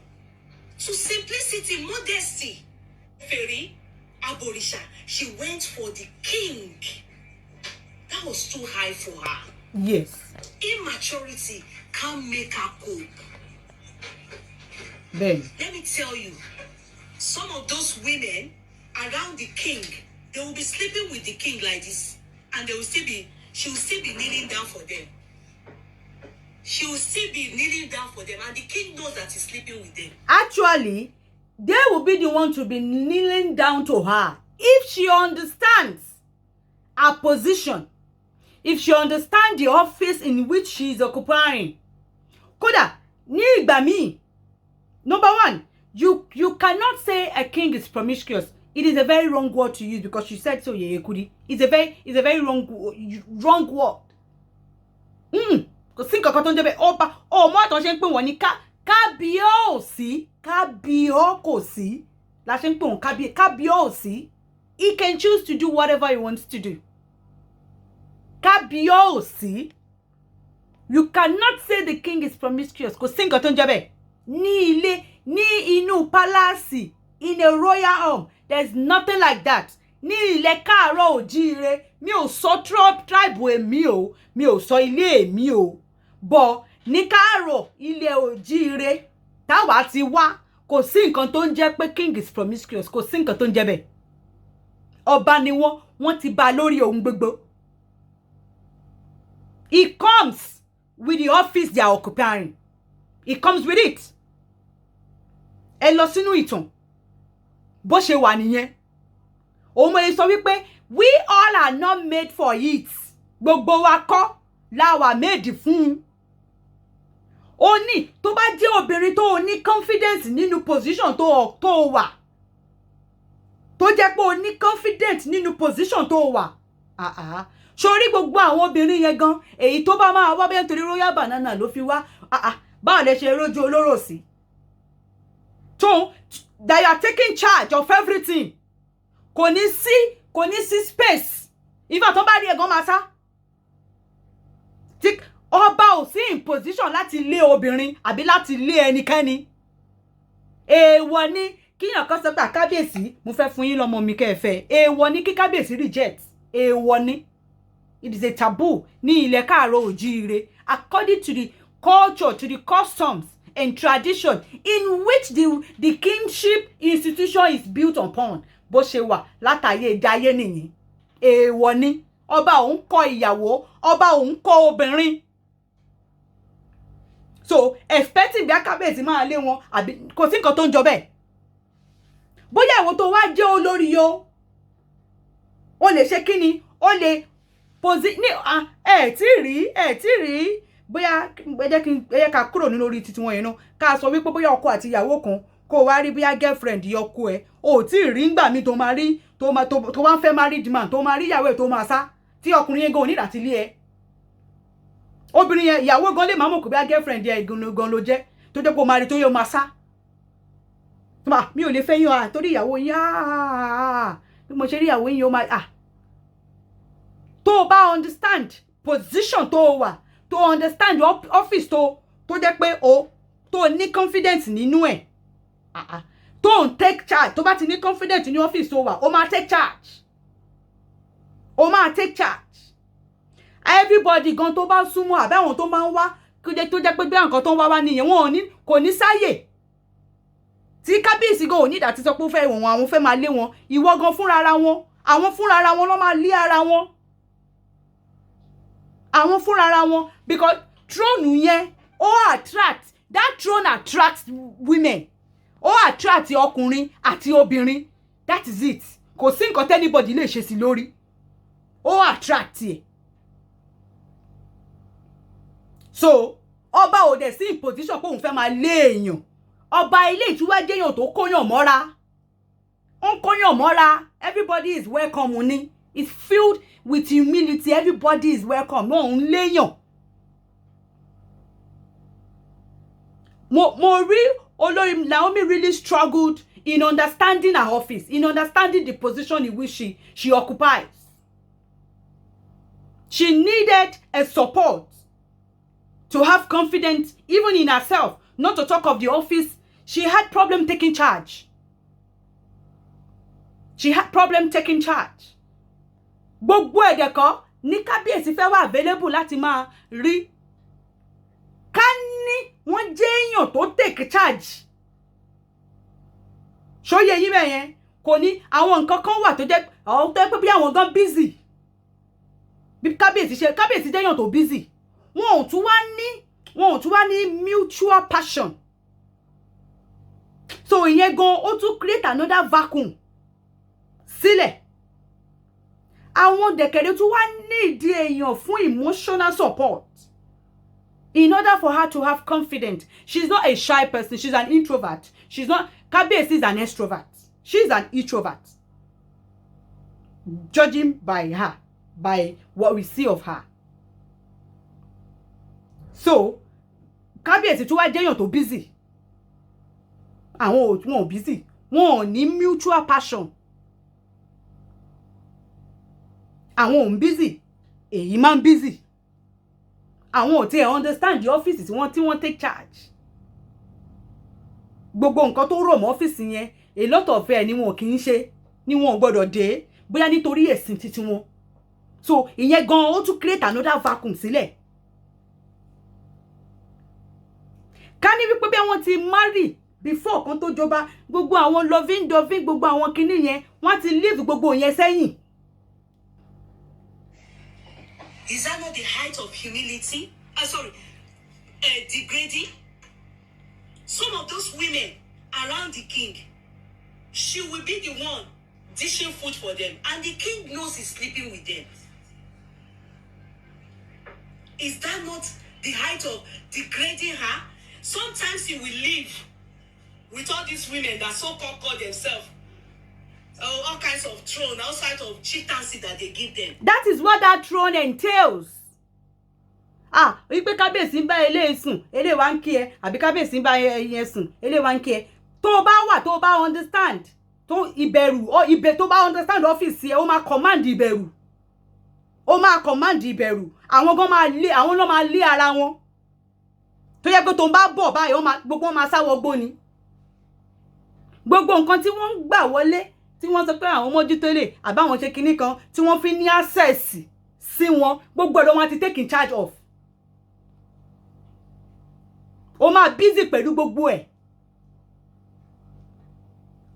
to simplicity, modesty. Fairy, Aborisha, she went for the king. That was too high for her. Yes. Immaturity can't make her cope. Then let me tell you, some of those women around the king, they will be sleeping with the king like this, and she will still be kneeling down for them. She will still be kneeling down for them, and the king knows that he's sleeping with them. Actually, they will be the one to be kneeling down to her if she understands her position, if she understands the office in which she is occupying. Kódà, ní ìgbà míì, number one, you cannot say a king is promiscuous. It is a very wrong word to use because she said so, Yeye Kudi. It's a very wrong word. Kò sí nǹkan kan tó ń jẹ́ bẹ́ẹ̀. Ọmọ àtọ̀ ṣe ń pè wọ́n ní kábíyèsí kò sí. La ṣe ń pè wọ́n kábíyèsí. He can choose to do whatever he wants to do. Kábíyèsí. You cannot say the king is promiscuous. Kò sí nǹkan tó ń jẹ́ bẹ́ẹ̀. Ní ilé, ní inú palace, in a royal home, there's nothing like that. Ní ilẹ̀ káàárọ̀ oòjíire, mi ò sọ tribe èmi o, mi ò sọ ilé èmi o. But ní káàárọ̀ ilẹ̀ oòjíire, táwa ti wá, kò sí nǹkan tó ń jẹ́ pé king is promiscuous, kò sí nǹkan tó ń jẹ́ bẹ́ẹ̀. Ọba ni wọ́n ti bá lórí ohun gbogbo. It comes with the office they are occupying. It comes with it. Ẹ lọ sínú ìtàn. Bó ṣe wà nìyẹn. Òun ẹ sọ wípé we all are not made for it. Gbogbo wa kọ́ la wà made fún. Ó ní tó bá jẹ́ obìnrin tó ní confidence nínú position tó wà. Tó jẹ́ pé ó ní confidence nínú position tó wà. Sórí gbogbo àwọn obìnrin yẹn gan, èyí tó bá máa wá bẹ́ẹ̀ nítorí royal banana ló fi wá. Báwo lẹ ṣe rójú olóró sí? So that you are taking charge of everything. Kò ní sí space. Even tó bá rí ẹ̀gán máa sá. ọba ò sí in position láti lé obìnrin àbí láti lé ẹnikẹ́ni. Èèwọ̀ ni kíyàn kan sọ pé kábíyèsí mo fẹ́ fún yín lọ́mọ mi kẹfẹ́. Èèwọ̀ ni kí kábíyèsí reject. Èèwọ̀ ni. It is a taboo ní ilẹ̀ Káàárọ̀ Oòjíire according to the culture, to the customs and tradition in which the kingship institution is built upon. Bó ṣe wà látàyè dáyé nìyí. Èèwọ̀ ni ọba òun kọ ìyàwó, ọba òun kọ obìnrin. So expecting bí kábíyèsí máa lé wọn àbí kò sí nǹkan tó ń jọ bẹ́ẹ̀. Bóyá ìwọ tó wá jẹ́ olórí o lè ṣe kíni, o lè ẹ tí rí bóyá ẹ ká kúrò nínú orí títí wọn yẹn náà ká sọ wípé bóyá ọkọ àti ìyàwó kan kó wá rí bóyá girlfriend yọkú ẹ o tí rí ngbà mi tó máa rí tó wá ń fẹ́ married man tó máa rí ìyàwó ẹ tó máa sá tí ọkùnrin yẹn gan ò ní láti lé ẹ. Obìnrin yẹn ìyàwó gan lè máa mọ̀ kó bóyá girlfriend yẹn gan ló jẹ́ tó jẹ́ kó máa rí tó yẹ máa sá. Mi ò lè fẹ́ yín torí ìyàwó yín bí mo ṣe rí ìyàwó yín ó máa tó bá understand position tó wà, to understand your office tó jẹ́ pé tó ní confidence nínú ẹ̀ tó ń take charge, tó bá ti ní confidence ní office tó wà ó máa take charge, ó máa take charge. Everybody gan tó bá súnmọ́ àbí àwọn tó máa ń wá tó jẹ́ pé bí nǹkan tó ń wá nìyẹn wọn kò ní sáyè tí kábíyèsí gan ò ní ìdàtí sọ pé ó fẹ́ wọn àwọn fẹ́ máa lé wọn, ìwọ gan fúnra ara wọn àwọn fúnra ara wọn ló máa lé ara wọn. Àwọn fúnra ara wọn because throne yẹn that throne attracts women, ó attract ọkùnrin àti obìnrin, that is it. Kò sí nǹkan anybody lè ṣe sí lórí, ó attract ẹ. So ọba ò dẹ̀ sí in position pé òun fẹ́ máa lé èèyàn. Ọba ilé ìtura jẹ́yàn tó kóyàn mọ́ra, ó ń kóyàn mọ́ra. Everybody is welcome ni. It's filled with humility. Everybody is welcome. No ń léyàn. Mo rí Olori Naomi really struggled in understanding her office, in understanding the position in which she occupies. She needed a support to have confidence even in herself, not to talk of the office. She had problem taking charge. She had problem taking charge. Gbogbo ẹ̀dẹ̀kọ́ ní kábíyèsí fẹ́ wà available láti máa rí. Ká ní wọ́n jẹ́ èèyàn tó take charge. Ṣóyè yín bẹ́ẹ̀ yẹn kò ní àwọn nǹkan kan wà tó jẹ́ pé bí àwọn gan busy. Bí kábíyèsí jẹ́ èèyàn tó busy. Wọn ò tún wá ní mutual passion. So ìyẹn gan ó tún create another vacuum sílẹ̀. Àwọn dẹ̀kẹ̀rẹ̀ tún wá need èèyàn fún emotional support in order for her to have confidence. She's not a shy person. She's an introvert. She's not. Kábíyèsí is an extrovert. She's an introvert. Judging by her, by what we see of her. So, kábíyèsí tún wá jẹ́yàn tó busy. Àwọn wọn ò busy. Wọn ò ní mutual passion. Àwọn ò busy. Èyí máa ń busy. Àwọn ò tiẹ̀ understand the offices tí wọ́n take charge. Gbogbo nǹkan tó rọ̀ mọ́ ọ́fíìsì yẹn, a lot of ni wọn kì í ṣe, ni wọn ò gbọ́dọ̀ dé, bóyá nítorí ẹ̀sìn títí wọn. So, ìyẹn gan ó tún create another vacuum sílẹ̀. Ká ní wípé bí wọ́n ti marry before kan tó jọba, gbogbo àwọn loving gbogbo àwọn kinní yẹn, wọ́n ti leave gbogbo yẹn sẹ́yìn. Is that not the height of humility? Degrading? Some of those women around the king, she will be the one dishing food for them, and the king knows he's sleeping with them. Is that not the height of degrading her? Sometimes he will live with all these women that so-called call themselves all kinds of throne outside of chieftaincy that they give them. That is what that throne entails. Wípé kábíyèsí ń bá eléyìí sùn, eléyìí wá ń kí ẹ, àbí kábíyèsí ń bá ẹyẹ sùn, eléyìí wá ń kí ẹ. Tó bá understand, tó bá understand ọ́fíìsì ẹ, ó máa command ìbẹ̀rù. Ó máa command ìbẹ̀rù. àwọn gan máa lé àwọn ló máa lé ara wọn tó yẹ pé tó ń bá bọ̀ báyìí gbogbo wọn máa sáwọ́ gbó ni gbogbo nǹkan tí wọ́n ń gbà wọlé tí wọ́n sọ pé àwọn mójútó lè àbáwọn ṣe kinní kan tí wọ́n fi ní access sí wọn gbogbo ẹ̀rọ wọn ti take in charge of ó máa busy pẹ̀lú gbogbo ẹ̀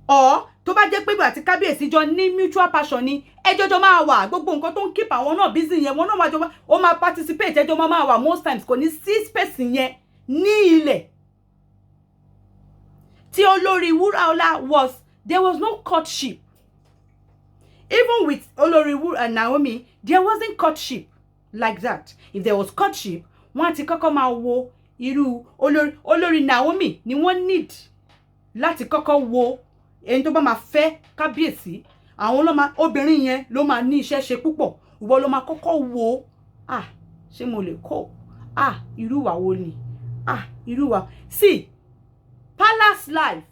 ọ̀ tó bá jẹ́ pé ìgbà tí kábíyèsí jọ ní mutual passion ni ẹjọ́jọ́ máa wà gbogbo nǹkan tó ń keep àwọn náà busy yẹn wọn náà máa jọ ó máa participate ẹjọ́ máa wà most times kò ní sí space yẹn ní ilẹ̀ tí Olori wuraola there was no courtship even with Olori and Naomi there wasn't courtship like that if there was courtship wọ́n ti kọ́kọ́ máa wo irú Olori Naomi ni wọ́n need láti kọ́kọ́ wo ẹni tó bá máa fẹ́ kábíyèsí àwọn ló máa obìnrin yẹn ló máa ní iṣẹ́ ṣe púpọ̀ ìwọ ló máa kọ́kọ́ wo ṣé mo lè kó irú wa wo ni irú wa see palace life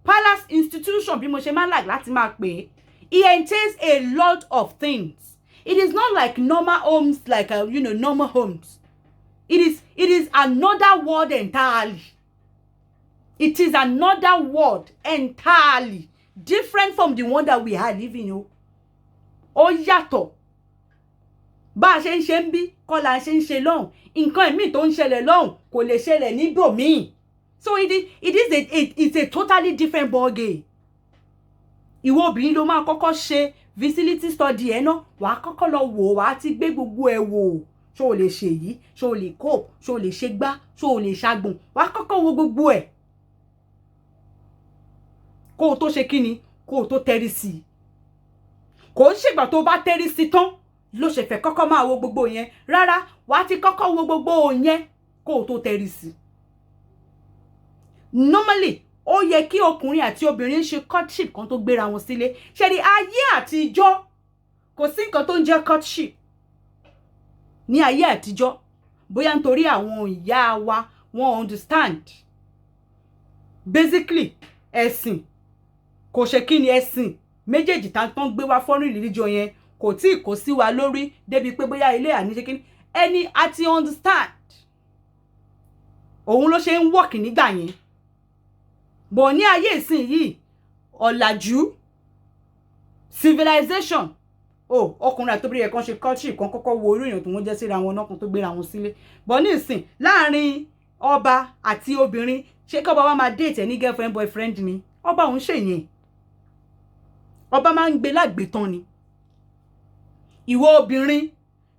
palace institution bí mo ṣe máa like láti máa pè it entails a lot of things it is not like normal homes like normal homes it is another world entirely. It is another world entirely different from the one that we are living in. Ó yàtọ̀. Bá ṣe ń ṣe ń bí kọ́ la ṣe ń ṣe lọ́hùn. Nǹkan ẹ̀mí tó ń ṣẹlẹ̀ lọ́hùn kò lè ṣẹlẹ̀ níbòmíì. So it's a totally different ball game. Ìwọ obìnrin ló máa kọ́kọ́ ṣe facility study ẹ̀ náà. Wàá kọ́kọ́ lọ wò wàá ti gbé gbogbo ẹ̀ wò. Ṣé o lè ṣe yìí? Ṣé o lè cope? Ṣé o lè ṣe gbá? Ṣé o lè ṣàgbọ̀n? Wàá kọ́kọ́ wo gbogbo ẹ̀. Kó o tó ṣe kíni kó o tó tẹ́rí sí i kò ń ṣègbà tó bá tẹ́rí sí tán ló ṣe fẹ́ kọ́kọ́ máa wo gbogbo yẹn rárá wàá ti kọ́kọ́ wo gbogbo yẹn kó o tó tẹ́rí sí i. Normally ó yẹ kí ọkùnrin àti obìnrin ṣe courtship kan tó gbéra wọn sílé ṣe rí ayé àtijọ́ kò sí nǹkan tó ń jẹ́ courtship ní ayé àtijọ́ bóyá nítorí àwọn ìyá wa wọ́n understand basically ẹ̀sìn kò ṣe kí ni ẹ̀sìn méjèèjì tán gbé wá foreign religion yẹn kò tí kò sí wa lórí débi pé bóyá ilé àní ṣe kí ni ẹni àti understand òun ló ṣe ń work nígbà yẹn bọ̀ ní ayé ìsìn yìí ọ̀làjú civilization ọkùnrin àti obìnrin kan ṣe courtship kan kọ́kọ́ wo orí èèyàn tó wọ́n jẹ́ síra wọn náà kan tó gbéra wọn sílé bọ̀ ní ìsìn láàrin ọba àti obìnrin ṣé kí ọba wa máa date ní girlfriend boyfriend ni ọba òun ṣèyẹn ọba máa ń gbé lágbètán ni ìwọ obìnrin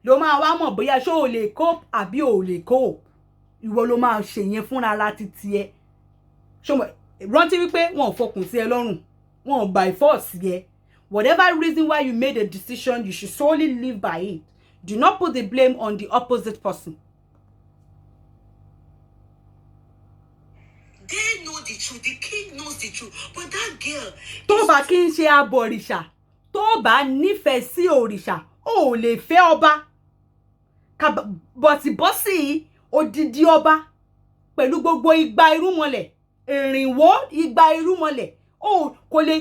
ló máa wá mọ̀ bóyá ṣé o lè cope àbí o lè cope ìwọ ló máa ṣèyẹn fúnra ara ti tiẹ̀ ṣọmọ rántí wípé wọn ò fọkùn sí ẹ lọ́rùn wọn ò by force yẹ whatever reason why you made a decision you should solely live by it do not put the blame on the opposite person. They know the truth. The king knows the truth. But that girl... Tó bá kí n ṣe Aborisha, tó bá nífẹ̀ẹ́ sí òrìṣà, ó lè fẹ́ ọba. Bọ̀sibọ́sì odidi ọba pẹ̀lú gbogbo igba irúnmọlẹ̀, ìrìnwó igba irúnmọlẹ̀. Kò lè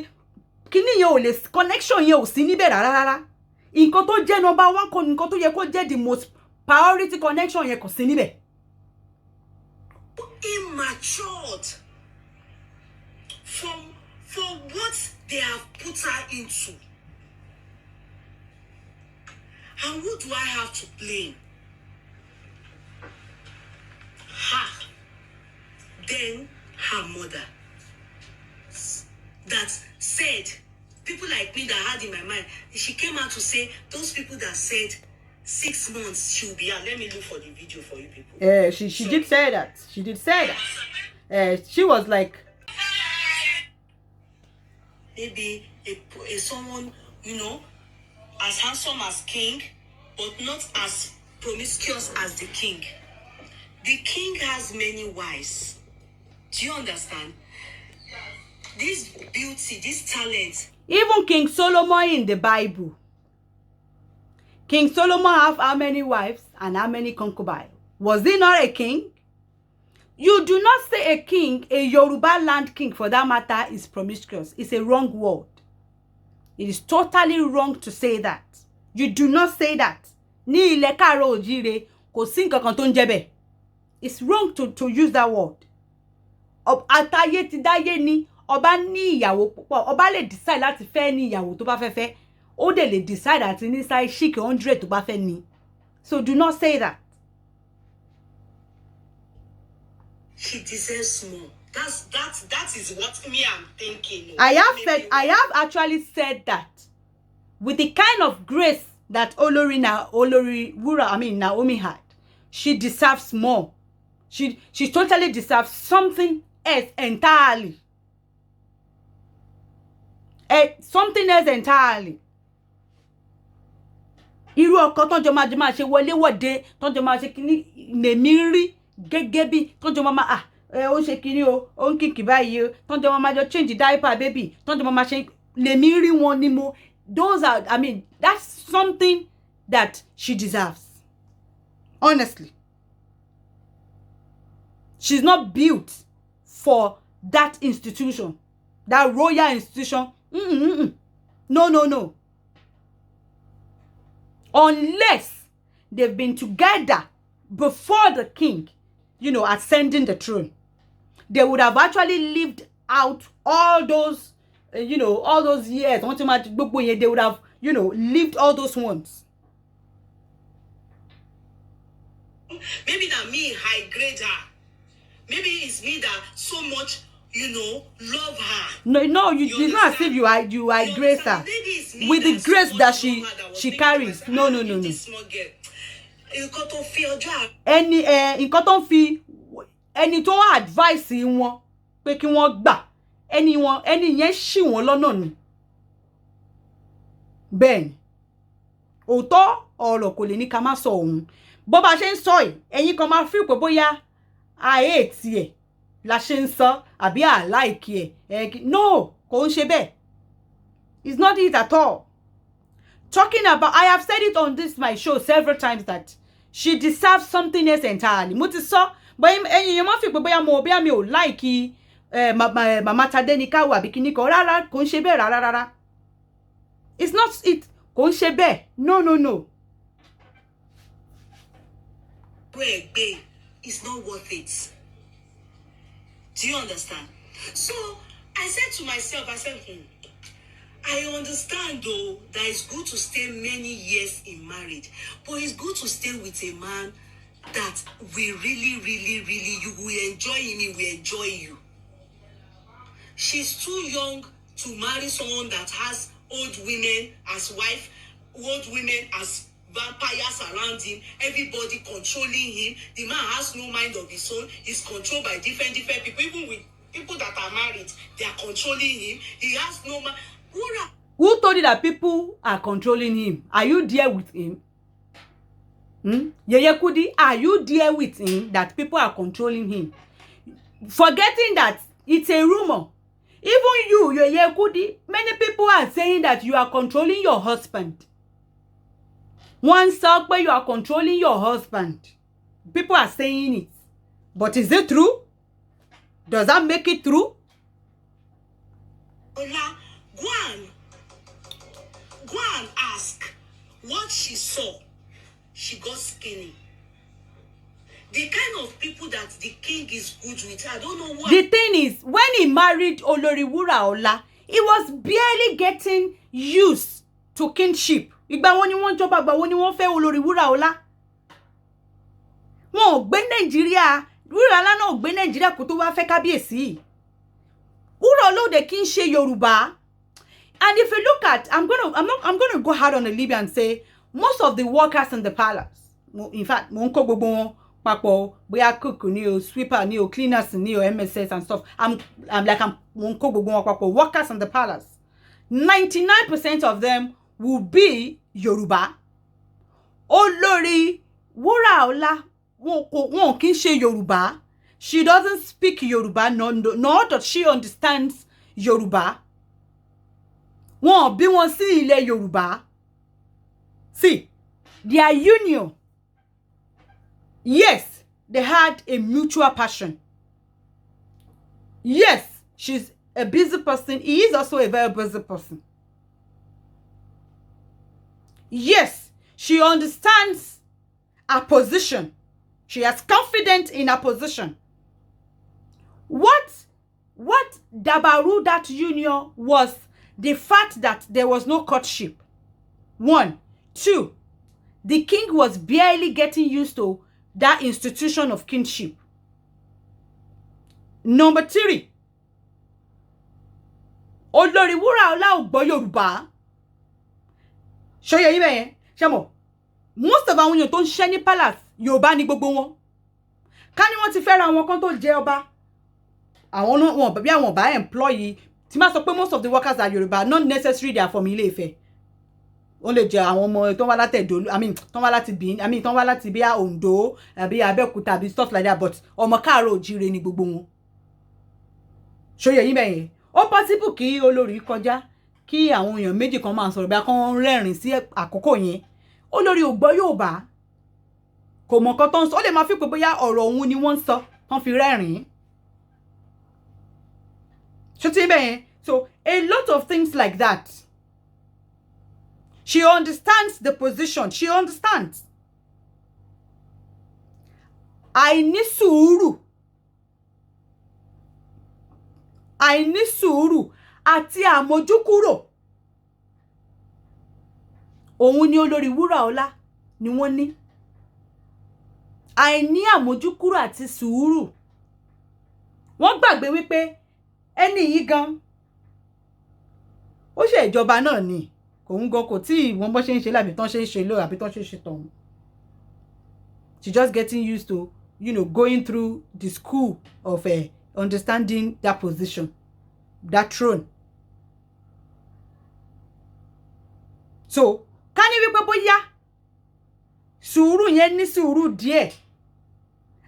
kíní yẹn ò lè connection yẹn ò sí níbẹ̀ rárá. Nǹkan tó jẹ́ number one kan nǹkan tó yẹ kó jẹ́ the most priority connection yẹn kò sí níbẹ̀. Immatured for what they have put her into. And who do I have to blame? Her. Then her mother. That said, people like me that had in my mind, she came out to say, those people that said 6 months she'll be out. Let me look for the video for you people. She did say that. She did say that. She was like, maybe a someone, as handsome as king, but not as promiscuous as the king. The king has many wives. Do you understand? This beauty, this talent. Even King Solomon in the Bible. King Solomon have how many wives and how many concubines? Was he not a king? You do not say a king, a Yoruba land king for that matter, is promiscuous. It's a wrong word. It is totally wrong to say that. You do not say that. ní ilẹ̀ káàárọ̀ òjíire kò sí nǹkan kan tó ń jẹ́ bẹ́ẹ̀. It's wrong to use that word. Àtayé ti dáyé ni ọba ní ìyàwó púpọ̀, ọba lè decide láti fẹ́ ní ìyàwó tó bá fẹ́ fẹ́, ó dẹ̀ lè decide àti ní side chic 100 tó bá fẹ́ ní. So do not say that. She deserves more. That is what me I'm thinking. I have actually said that with the kind of grace that Olori Naomi had, she deserves more. She totally deserves something else entirely. Something else entirely. Irú ọkọ tó jọ máa ṣe wọlé wọ̀de, tó jọ máa ṣe kíní lèmi rí gẹ́gẹ́ bí tó jọ máa ó ṣe kíní o, ó ń kìkì báyìí o, tó jọ máa jọ change diaper baby, tó jọ máa ṣe lèmi rí wọn ni mo. Those are, I mean, that's something that she deserves. Honestly. She's not built for that institution, that royal institution. No. Unless they've been together before the king, ascending the throne, they would have actually lived out all those, all those years. They would have, lived all those ones. Maybe that me high grade her. Maybe it's me that so much, love her. No, it's not as if you grace her with the grace that she carries. No. Ẹni tó advice wọn pé kí wọ́n gbà, ẹni yẹn ṣì wọ́n lọ́nà ni. Ben, òótọ́ ọ̀rọ̀ kò lè ní ká má sọ òun. Bó bá ṣe ń sọ yìí, ẹ̀yin kan máa feel pé bóyá a hate ẹ̀ la ṣe ń sọ àbí a like ẹ̀. No, kò ń ṣe bẹ́ẹ̀. It's not it at all. Talking about, I have said it on my show several times that she deserves something else entirely. Mo ti sọ, but ẹ̀yin yẹn máa fi pé bóyá mi ò like Mama Tadenikawo àbí kíní kan. Rárá, kò ń ṣe bẹ́ẹ̀ rárá. It's not it. Kò ń ṣe bẹ́ẹ̀. No. It's not worth it. Do you understand? So I said to myself, I understand though that it's good to stay many years in marriage, but it's good to stay with a man that will really, you will enjoy him, he will enjoy you. She's too young to marry someone that has old women as wife, old women as vampires around him, everybody controlling him. The man has no mind of his own. He's controlled by different people. Even with people that are married, they are controlling him. He has no mind. Who told you that people are controlling him? Are you there with him? Yeye Kudi, are you there with him that people are controlling him? Forgetting that it's a rumor. Even you, Yeye Kudi, many people are saying that you are controlling your husband. One song where you are controlling your husband. People are saying it. But is it true? Does that make it true? Ola, go and ask what she saw. She got skinny. The kind of people that the king is good with, I don't know what. The thing is, when he married Olori wuraola, he was barely getting used to kingship. Ìgbà wo ni wọ́n jọba, ìgbà wo ni wọ́n fẹ́ Olori wuraola. Wọ́n ò gbé Nàìjíríà, wuraola náà ò gbé Nàìjíríà kó tó wá fẹ́ kábíyèsí. Wuraola ò dẹ̀ kí ń ṣe Yorùbá. And if you look at, I'm gonna go hard on the Libya and say most of the workers in the palace, in fact, mo ń kó gbogbo wọn papọ̀, bóyá cook ni o, sweeper ni o, cleaners ni o, MSS and stuff. I'm mo ń kó gbogbo wọn papọ̀, workers in the palace. 99% of them will be Yoruba. Olori wuraola wọ́n kì í ṣe Yoruba. She doesn't speak Yoruba, nor does she understands Yoruba. Wọ́n bí wọn sí ilẹ̀ Yoruba. See, their union, yes, they had a mutual passion. Yes, she's a busy person. He is also a very busy person. Yes, She understands her position. She has confidence in her position. What dabaru that union was the fact that there was no courtship. 1. 2. The king was barely getting used to that institution of kingship. Number 3. Olori wuraola ò gbọ́ Yorùbá. Ṣó yé yín bẹ́yẹn? Ṣé mọ̀? Most of àwọn èèyàn tó ń ṣiṣẹ́ ní palace Yorùbá ni gbogbo wọn. Ká ní wọ́n ti fẹ́ra wọn kan tó jẹ ọba. Àwọn náà wọn bí àwọn bá employee. Tí máa sọ pé most of the workers are Yorùbá, not necessarily they are from Ilé-Ifẹ̀. Wọ́n lè jẹ́ àwọn ọmọ tó wá láti Ẹdó, tó wá láti Benin, tó wá láti bí Ondo, àbí Abẹ́òkúta, àbí stuff like that, but ọmọ Káàárọ̀ Oòjíire ni gbogbo wọn. Ṣó yé yín bẹ́yẹn? Ó possible kí olórí kọjá kí àwọn èèyàn méjì kan máa sọ̀rọ̀ bí akọ́n rẹ́rìn sí àkókò yẹn. Olórí ò gbọ́ Yorùbá. Kò mọ̀ nǹkan tó ń sọ. Ó lè máa fi pé bóyá ọ̀rọ̀ òun ni wọ́n ń sọ tán fi rẹ́rìn. Ṣó ti yín bẹ́yẹn? So a lot of things like that. She understands the position. She understands. Àìní sùúrù. Àìní sùúrù àti àmójúkúrò. Òun ni olórí wuraola ni wọ́n ní. Àìní àmójúkúrò àti sùúrù. Wọ́n gbàgbé wípé ẹni yìí gan ó ṣe ìjọba náà ni. Òun gan kò tí wọ́n bó ṣe ń ṣe lábí tán ṣe ń ṣe ló àbí tán ṣe ń ṣe tọ̀hún. She just getting used to, going through the school of understanding that position, that throne. So, ká ní wípé bóyá sùúrù yẹn ní sùúrù díẹ̀.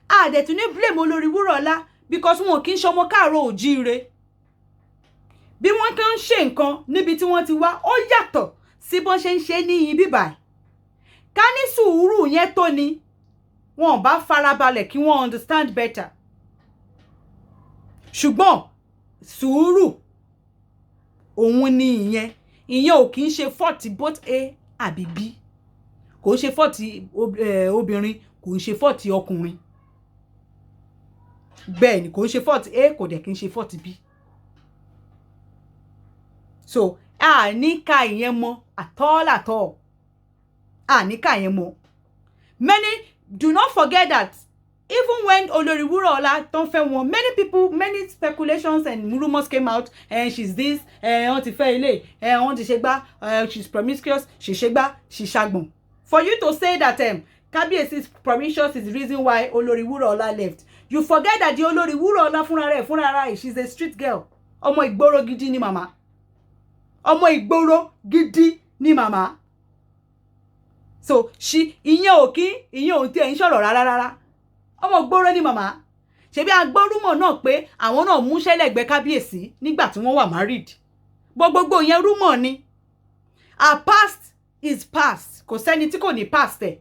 A dẹ̀ tún ní blame olórí wuraola because wọn kì í ṣe ọmọ Káàárọ̀ Oòjíire. Bí wọ́n kàn ṣe nǹkan níbi tí wọ́n ti wá, ó yàtọ̀ sí bọ́n ṣe ń ṣe ní ibi báyìí. Ká ní sùúrù yẹn tó ni, wọn bá farabalẹ̀ kí wọ́n understand better. Ṣùgbọ́n sùúrù òun ni ìyẹn ò kì í ṣe fault both A àbí B. Kò ṣe fault obìnrin, kò ṣe fault ọkùnrin. Bẹ́ẹ̀ ni, kò ṣe fault A, kò dẹ̀ kì í ṣe fault B. So, ní ká ìyẹn mọ̀ at all. Ní ká ìyẹn mọ̀. Many do not forget that even when Olori wuraola don't fẹ́ wọn, many speculations and rumors came out, and she's this, wọ́n ti fẹ́ ilé, wọ́n ti ṣe gbá, she's promiscuous, she ṣe gbá, she ṣàgbọ̀n. For you to say that Kábíyèsí promiscuous is the reason why Olori wuraola left. You forget that the Olori wuraola fúnra rẹ̀, she's a street girl. Ọmọ ìgboro gidi ni màmá. Ọmọ ìgboro gidi ni màmá. So ìyẹn ò tí ẹ̀ ń sọ̀rọ̀ rárá. Ọmọ ìgboro ni màmá. Ṣebí a gbọ́ rumor náà pé àwọn náà mú ṣẹlẹ̀gbẹ́ Kábíyèsí nígbà tí wọ́n wà married. Gbogbo yẹn rumor ni. Our past is past. Kò sẹ́ni tí kò ní past ẹ̀.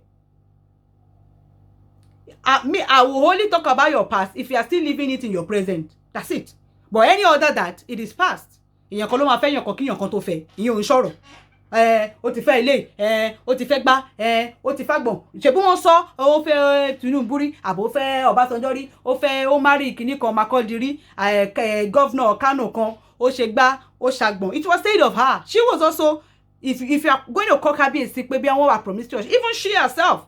I will only talk about your past if you are still living it in your present. That's it. But any other that, it is past. Ìyẹn kan ló máa fẹ́ yàn kan kí yàn kan tó fẹ́. Ìyẹn ò ń sọ̀rọ̀. Ó ti fẹ́ ilé, ó ti fẹ́ gbá, ó ti fẹ́ gbọ̀n. Ṣebí wọ́n sọ ó fẹ́ Tinubu rí, àbò fẹ́ Ọbásanjọ́ rí, ó marry kíní kan Makurdi rí, governor Kano kan, ó ṣe gbá, ó ṣàgbọ̀n. It was said of her. She was also, if you are going to call Kábíyèsí pé bí wọ́n wà promiscuous, even she herself.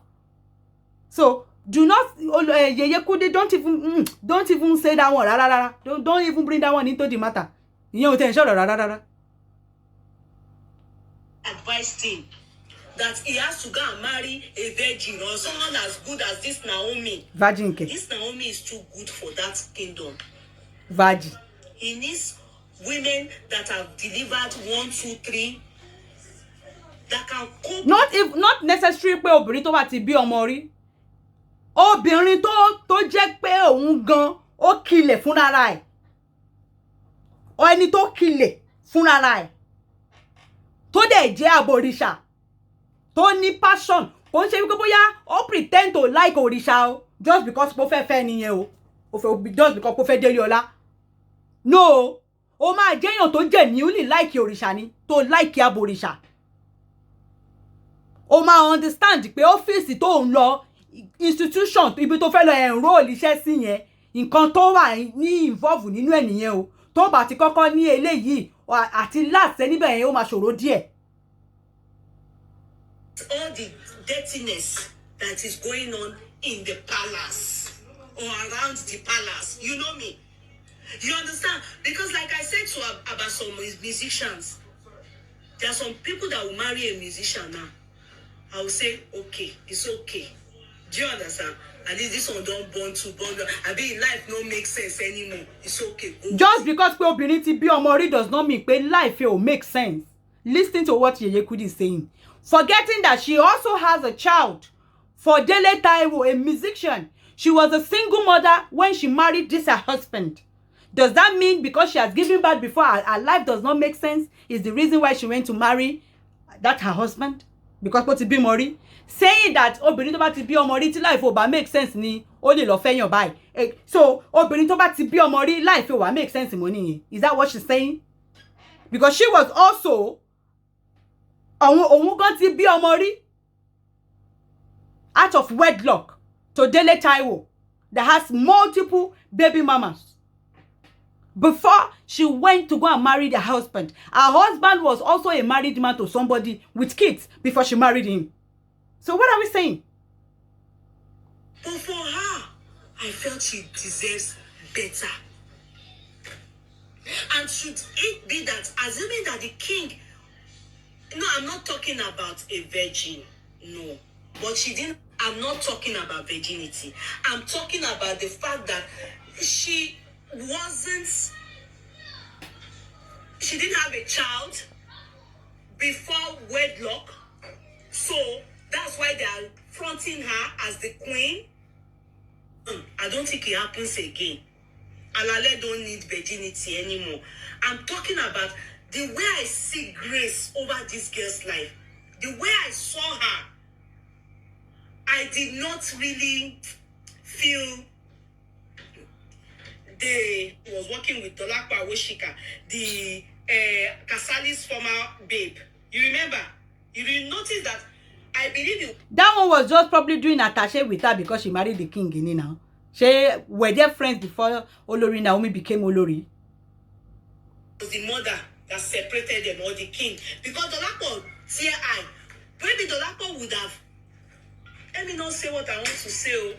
So, do not, Yeye Kudi, don't even say that one. Don't even bring that one into the matter. Ìyẹn ò tẹ̀ ń sọ̀rọ̀ rárá. Advised him that he has to go and marry a virgin or someone as good as this Naomi. Virgin ke. This Naomi is too good for that kingdom. Virgin. He needs women that have delivered 1, 2, 3 that can cope. Not necessarily pé obìnrin tó bá ti bí ọmọ rí. Obìnrin tó jẹ́ pé òun gan ó kilẹ̀ fúnra ẹ̀. O ẹni tó kilẹ̀ fúnra ẹ̀. Tó dẹ̀ jẹ́ Aborisha. Tó ní passion. Kò ń ṣe wípé bóyá ó pretend to like òrìṣà o. Just because kò fẹ́ nìyẹn o. Just because kò fẹ́ délé ọlá. No. O máa jẹ́yàn tó genuinely like òrìṣà ni. Tó like Aborisha. o máa understand pé ọ́fíìsì tó ń lọ institution ibi tó fẹ́ lọ enroll iṣẹ́ sí yẹn nǹkan tó wà ní involve nínú ẹ̀ nìyẹn o tó bá ti kọ́kọ́ ní eléyìí àti last níbẹ̀ yẹn ó máa ṣòro díẹ̀. All the dirtiness that is going on in the palace or around the palace, you know me. You understand? Because like I said about some musicians, there are some people that will marry a musician now. I will say, okay, it's okay. Do you understand? At least this one don't born to born. I mean, life no make sense anymore. It's okay. Go. Just because pé obìnrin ti bí ọmọ rí does not mean pé life will make sense. Listen to what Yeye Kudi is saying. Forgetting that she also has a child. For Dele Taiwo, a musician, she was a single mother when she married this her husband. Does that mean because she has given birth before her life does not make sense? Is the reason why she went to marry that her husband? Because what ti bí ọmọ rí? Saying that obìnrin tó bá ti bí ọmọ rí tí life ò bá make sense ni ó lè lọ fẹ́yàn báyìí. So obìnrin tó bá ti bí ọmọ rí life ò wá make sense mo nìyẹn. Is that what she's saying? Because she was also òun gan ti bí ọmọ rí out of wedlock to Dele Taiwo that has multiple baby mamas. Before she went to go and marry the husband, her husband was also a married man to somebody with kids before she married him. So what are we saying? But for her, I felt she deserves better. And should it be that, assuming that the king, no, I'm not talking about a virgin, no. But she didn't, I'm not talking about virginity. I'm talking about the fact that she didn't have a child before wedlock. So that's why they are fronting her as the queen. I don't think it happens again. Alale don't need virginity anymore. I'm talking about the way I see grace over this girl's life. The way I saw her, I did not really feel he was working with Dolakwa Woshika, the Kasali's former babe. You remember? You will notice that I believe that one was just probably doing attaché with her because she married the king in now. She were their friends before Olori Naomi became Olori. It was the mother that separated them, or the king. Because Dolakwa, TI, maybe Dolakwa would have. Let me not say what I want to say.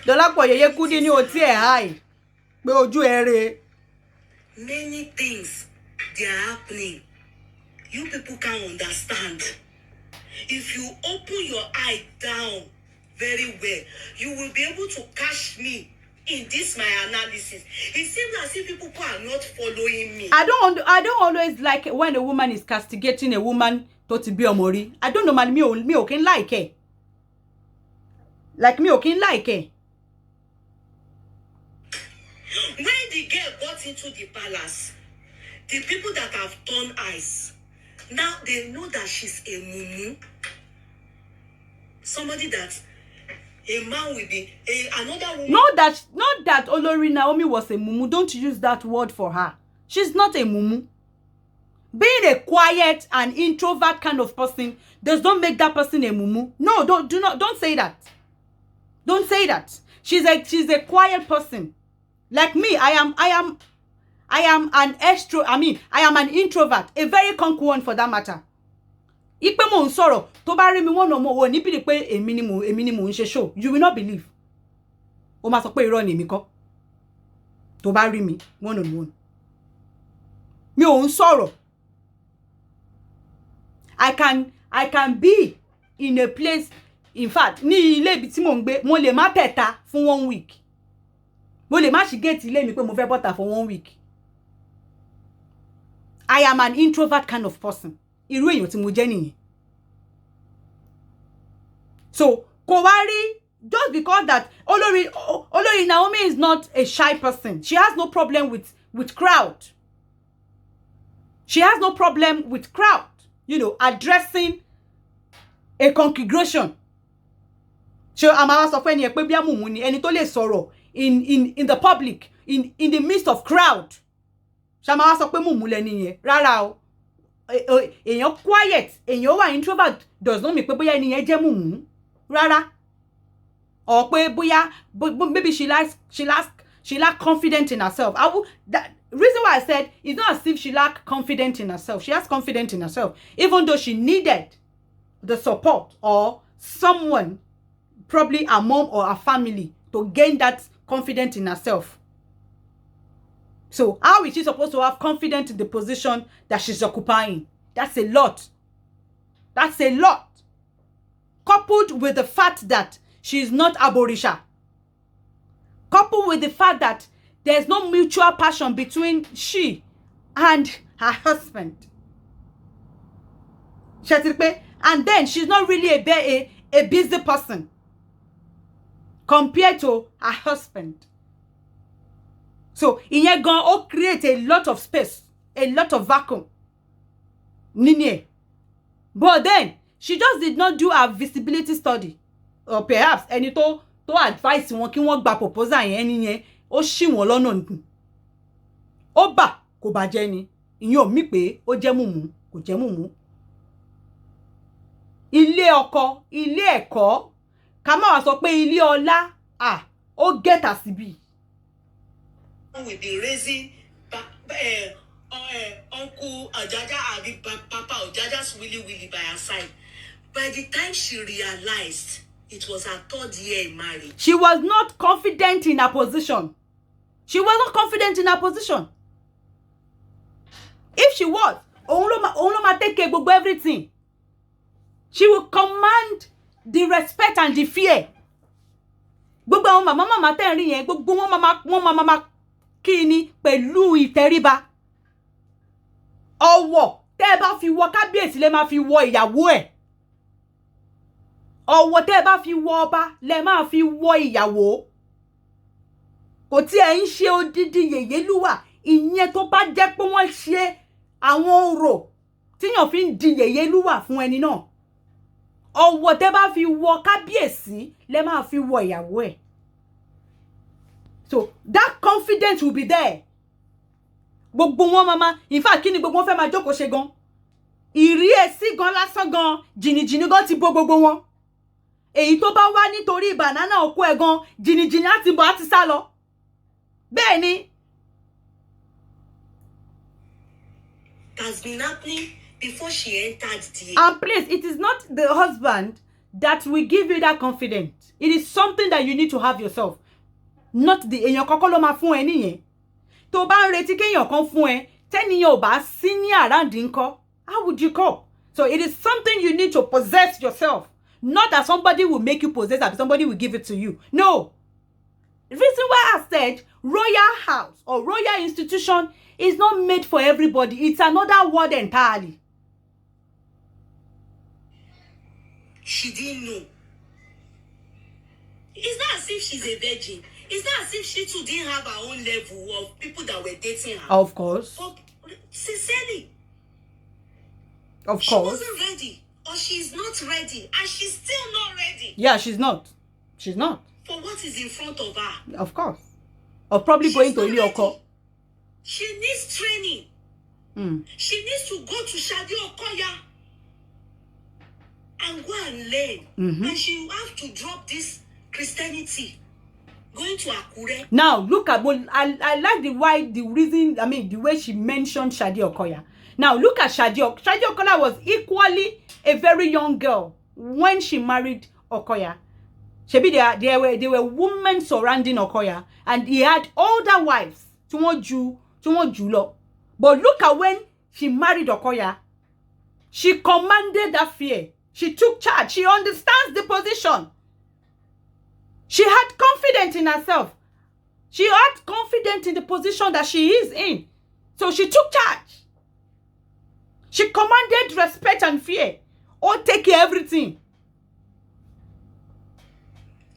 Dolakwa Yeye Kudi ni o ti e high. Pe ojú ere. Many things they are happening. You people can't understand. If you open your eye down very well, you will be able to catch me in this my analysis. It seems as if people are not following me. I don't always like when a woman is castigating a woman to ti bí ọmọ rí. I don't know, man, me o kin like it. Like me o kin like it. When the girl got into the palace, the people that have turned eyes, now they know that she's a mumu. Somebody that a man will be another woman. Not that Olori Naomi was a mumu. Don't use that word for her. She's not a mumu. Being a quiet and introvert kind of person does not make that person a mumu. No, don't say that. Don't say that. She's a quiet person. Like me, I am an introvert, a very conquer one for that matter. Ipe mo ń sọ̀rọ̀ tó bá rí mi one on one wo ní bi pé èmi ni mo ń ṣe show. You will not believe. O máa sọ pé irọ́ ni èmi kọ́. Tó bá rí mi one on one. Mi ò ń sọ̀rọ̀. I can be in a place, in fact, ní ilé ibi tí mo ń gbé, mo lè má tẹ̀ta fún 1 week. Mo lè má ṣí gate ilé mi pé mo fẹ́ bọ́ta for 1 week. I am an introvert kind of person. Irú èyàn tí mo jẹ́ nìyẹn. So, kò wá rí, just because that Olori Naomi is not a shy person. She has no problem with crowd. She has no problem with crowd, you know, addressing a congregation. So, àmàwá sọ fún ẹni pé bí àmùmù ni ẹni tó lè sọ̀rọ̀ in the public, in the midst of crowd. Ṣàmàwá sọ pé mùmù lẹni yẹn. Rárá o. èèyàn quiet, èèyàn wà introvert does not mean pé bóyá ẹni yẹn jẹ́ mùmú rárá. Or pé bóyá maybe she lacks confidence in herself. That reason why I said it's not as if she lacked confidence in herself. She has confidence in herself, even though she needed the support or someone, probably a mom or a family, to gain that confidence in herself. So how is she supposed to have confidence in the position that she's occupying? That's a lot. That's a lot. Coupled with the fact that she's not Aborisha. Coupled with the fact that there's no mutual passion between she and her husband. And then she's not really a busy person compared to her husband. So, ìyẹn gan ó create a lot of space, a lot of vacuum. Nini. But then, she just did not do a visibility study. Or perhaps, ẹni tó advice wọn kí wọ́n gba proposal yẹn ẹni yẹn, ó ṣì wọ́n lọ́nà nìkan. Ó bà kò bàjẹ́ ni. Ìyẹn ò mí pé ó jẹ́ mùmú, kò jẹ́ mùmú. Ilé ọkọ, ilé ẹ̀kọ́, ká má wá sọ pé ilé ọlá, ó get asibi. Will be raising Uncle Ojaja and Papa Ojaja's willy by her side. By the time she realized it was her 3rd year in marriage, she was not confident in her position. She was not confident in her position. If she was, òun ló máa take care gbogbo everything. She will command the respect and the fear. Gbogbo àwọn mama tẹ́ ń rí yẹn, gbogbo wọn mama kíni pẹ̀lú ìtẹríba. Ọ̀wọ̀ tẹ́ bá fi wọ kábíyèsí lẹ máa fi wọ ìyàwó ẹ̀. Ọ̀wọ̀ tẹ́ bá fi wọ ọba lẹ máa fi wọ ìyàwó. Kò tí ẹ ń ṣe odidi yèyélúwà, ìyẹn tó bá jẹ́ pé wọ́n ṣe àwọn orò tíyàn fi ń di yèyélúwà fún ẹni náà. Ọ̀wọ̀ tẹ́ bá fi wọ kábíyèsí lẹ máa fi wọ ìyàwó ẹ̀. So that confidence will be there. Gbogbo wọn mama, in fact, kí ni gbogbo wọn fẹ́ máa jókòó ṣe gan? Ìrí èsì gan lásán gan, jìnnìjìnnì gan ti bo gbogbo wọn. Èyí tó bá wá nítorí banana oko ẹ̀ gan, jìnnìjìnnì á ti bọ̀ á ti sá lọ. Bẹ́ẹ̀ ni. it has been happening before she entered the... And please, it is not the husband that will give you that confidence. It is something that you need to have yourself. Not the èèyàn kọ́kọ́ ló máa fún ẹ nìyẹn. Tó bá ń retí kéèyàn kan fún ẹ, tẹ́nìyàn ò bá sí ní àràǹdí ńkọ́, how would you cope? So it is something you need to possess yourself. Not that somebody will make you possess it, somebody will give it to you. No. The reason why I said royal house or royal institution is not made for everybody. It's another word entirely. She didn't know. It's not as if she's a virgin. It's not as if she too didn't have her own level of people that were dating her. Of course. But sincerely. Of course. She wasn't ready. Or she's not ready. And she's still not ready. Yeah, she's not. She's not. For what is in front of her. Of course. Or probably She's going to not Ilioko. ready. She needs training. She needs to go to Shadi Okoya and go and learn. And she will have to drop this Christianity. Going to Akure. Now, look at, well, I like the way she mentioned Shadi Okoya. Now, look at Shadi Okoya was equally a very young girl when she married Okoya. Shebi, there were women surrounding Okoya, and he had older wives. But look at when she married Okoya. She commanded that fear. She took charge. She understands the position. She had confidence in herself. She had confidence in the position that she is in. So she took charge. She commanded respect and fear. Or take care of everything.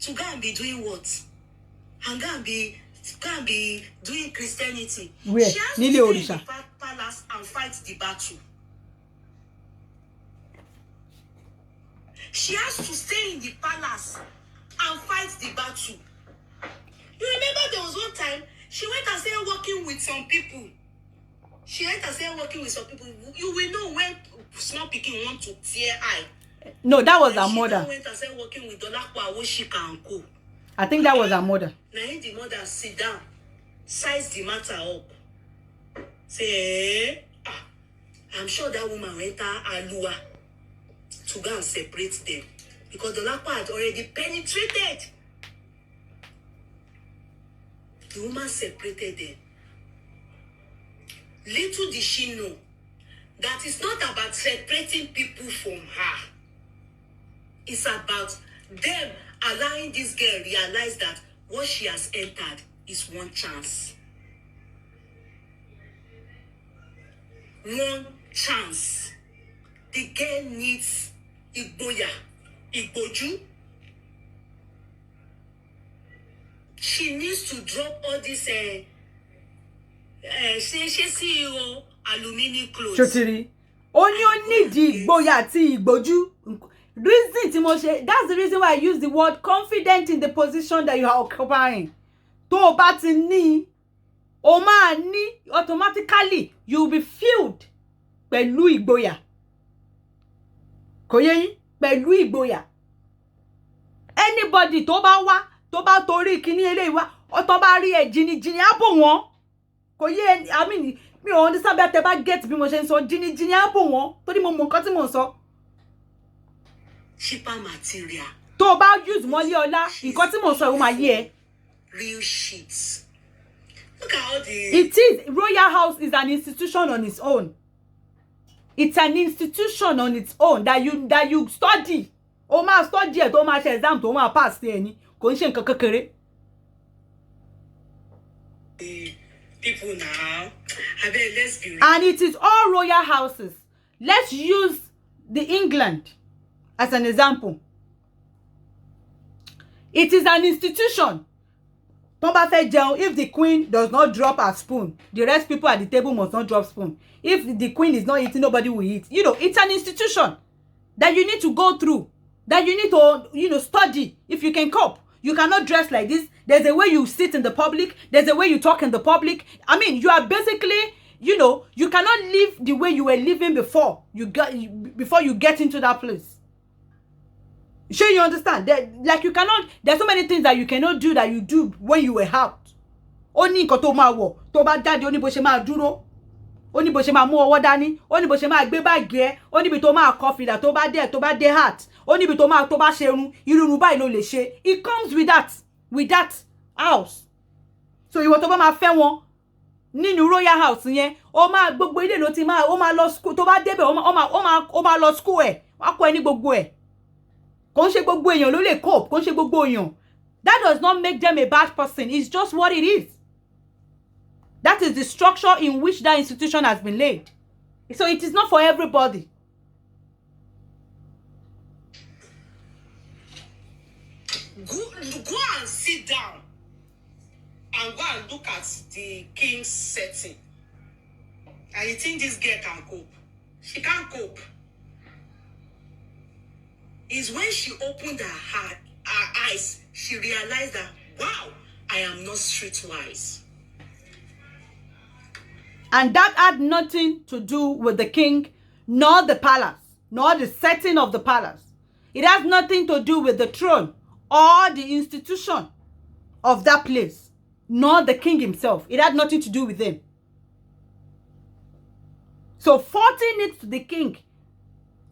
To go and be doing what? And go and be doing Christianity. Where? She has to stay in the palace and fight the battle. She has to stay in the palace and fight the battle. You remember there was one time she went and started working with some people. She enter say working with some people. You will know when small pikin want to tear eye. No, that was her She mother. went and said working with Dolakwa Awoshika and co. I think that was her mother. Now the mother sit down, size the matter up. Say, I'm sure that woman went Alua to go and separate them. Because Dolakwa had already penetrated. The woman separated them. Little did she know that it's not about separating people from her. It's about them allowing this girl realize that what she has entered is one chance. One chance. The girl needs Igboya, Igboju. She needs to drop all this CEO aluminium clothes. Chotiri. Only need Igboya àti Igboju. Reason tí mo ṣe, that's the reason why I use the word confident in the position that you are occupying. Tó bá ti ní, o máa ní, automatically you will be filled pẹ̀lú ìgboyà. Kò yé yín? Pẹ̀lú ìgboyà. Anybody tó bá wá, tó bá torí kíní eléyìí wá, ó tó bá rí ẹ jìnnìjìnnì á bò wọ́n. Kò yé, I mean, mi ò understand bí tẹ́ bá get bí mo ṣe ń sọ, jìnnìjìnnì á bò wọ́n, torí mo mọ nǹkan tí mo ń sọ. Cheaper material. Tó bá use mọ́lé ọlá, nǹkan tí mo sọ ó máa yé ẹ. Real sheets. Look at all the... It is, Royal House is an institution on its own. It's an institution on its own that you study. O máa study ẹ̀ tó máa ṣe exam tó máa pass ẹ̀ ni. Kò ń ṣe nǹkan kékeré. People now, I bet let's be real. And it is all royal houses. Let's use the England as an example. It is an institution. Tó bá fẹ́ jẹun, if the queen does not drop her spoon, the rest people at the table must not drop spoon. If the queen is not eating, nobody will eat. You know, it's an institution that you need to go through, that you need to, you know, study if you can cope. You cannot dress like this. There's a way you sit in the public. There's a way you talk in the public. I mean, you are basically, you know, you cannot live the way you were living before you get into that place. Sure, you understand? Like you cannot, there's so many things that you cannot do that you do when you were out. Oni nǹkan tó máa wọ̀, tó bá jáde, ó ní bó ṣe máa dúró. Ó ní bó ṣe máa mú ọwọ́ dání, ó ní bó ṣe máa gbé báàgì ẹ, ó ní bí tó máa kọ fìlà tó bá dé hat, ó ní bí tó bá ṣe irun báyìí ló lè ṣe. It comes with that house. So ìwọ tó bá máa fẹ́ wọn nínú royal house yẹn, ó máa gbogbo ilé ló ti máa, ó máa lọ school, tó bá débẹ̀ ó máa lọ school ẹ̀, wá kọ́ ẹ ní gbogbo ẹ̀. Kò ń ṣe gbogbo èèyàn ló lè cope, kò ń ṣe gbogbo èèyàn. That does not make them a bad person. It's just what it is. That is the structure in which that institution has been laid. So it is not for everybody. Go and sit down and go and look at the king's setting. And you think this girl can cope? She can't cope. It's when she opened her eyes, she realized that, wow, I am not streetwise. And that had nothing to do with the king, nor the palace, nor the setting of the palace. It has nothing to do with the throne or the institution of that place, nor the king himself. It had nothing to do with him. So 14 it to the king.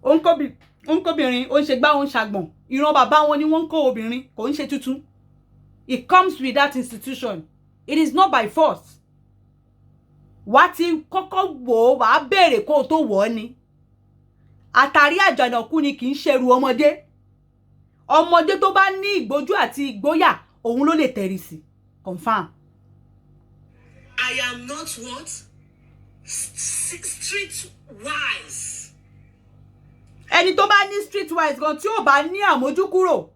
Onkobirin, onṣegba, onṣagbon. Ìran bàbá wọn ni wọ́n kó obìnrin, kò ń ṣe tuntun. It comes with that institution. It is not by force. Wá ti kọ́kọ́ wò, wá bẹ̀rẹ̀ kó tó wọ̀ ni. Àtàrí àjànàkú ni kì í ṣẹrù ọmọdé. Ọmọdé tó bá ní ìgbójú àti ìgbóyà, òun ló lè tẹ̀rì sí. Confirm. I am not what? Streetwise. Ẹni tó bá ní streetwise gan tí ó bá ní àmójú kúrò,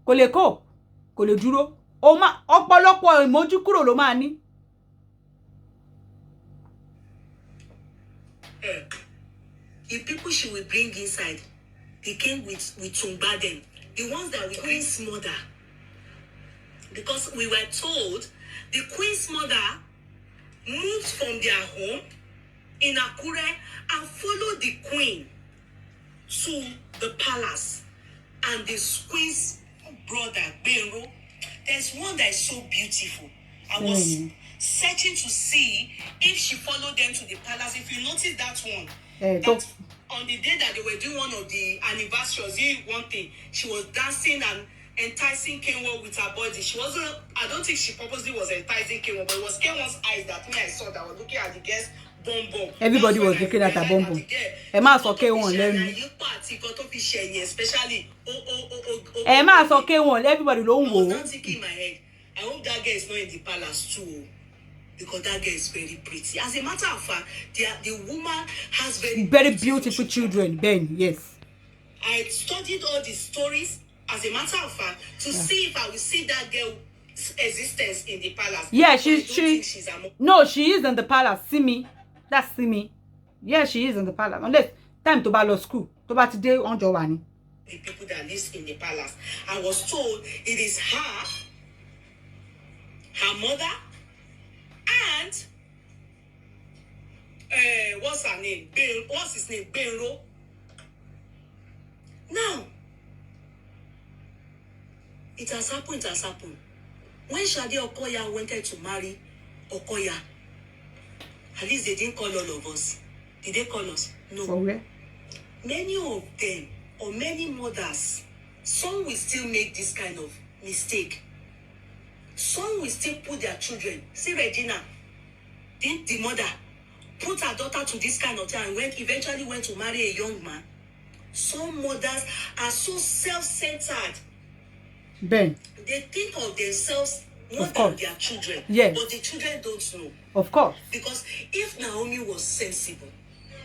kò lè cope, kò lè dúró. Ọ̀pọ̀lọpọ̀ ìmójú kúrò ló máa ní. The people she will bring inside, the king with Tumba them, the ones that will queen's mother. Because we were told the queen's mother moved from their home in Akure and followed the queen to the palace. And the queen's brother, Benro, there's one that is so beautiful. I was searching to see if she followed them to the palace. If you notice that one, that on the day that they were doing one of the anniversaries, one thing, she was dancing and enticing Kenwo with her body. She wasn't, I don't think she purposely was enticing Kenwo, but it was Kenwo's eyes that me I saw that was looking at the girl's bum. Everybody was looking at her bum. Emma saw Kenwo, especially Emma saw Kenwo, everybody don't go. I was thinking in my head, I hope that girl is not in the palace too, because that girl is very pretty. As a matter of fact, the woman has very beautiful children. Ben, yes. I studied all the stories, as a matter of fact, to see if I will see that girl's existence in the palace. Yeah, no, she is in the palace. See me, that's see me. Yeah, she is in the palace. Unless time to balo school, to ba today on Giovanni. The people that live in the palace, I was told it is her mother, and what's her name? What's his name? Benro. Now, it has happened. When Shade Okoya wanted to marry Okoya, at least they didn't call all of us. Did they call us? No. Okay. Many of them, or many mothers, some will still make this kind of mistake. Some will still put their children. See Regina, didn't the mother put her daughter to this kind of thing and eventually went to marry a young man? Some mothers are so self-centered. Ben. They think of themselves more than their children. Yes. But the children don't know. Of course. Because if Naomi was sensible,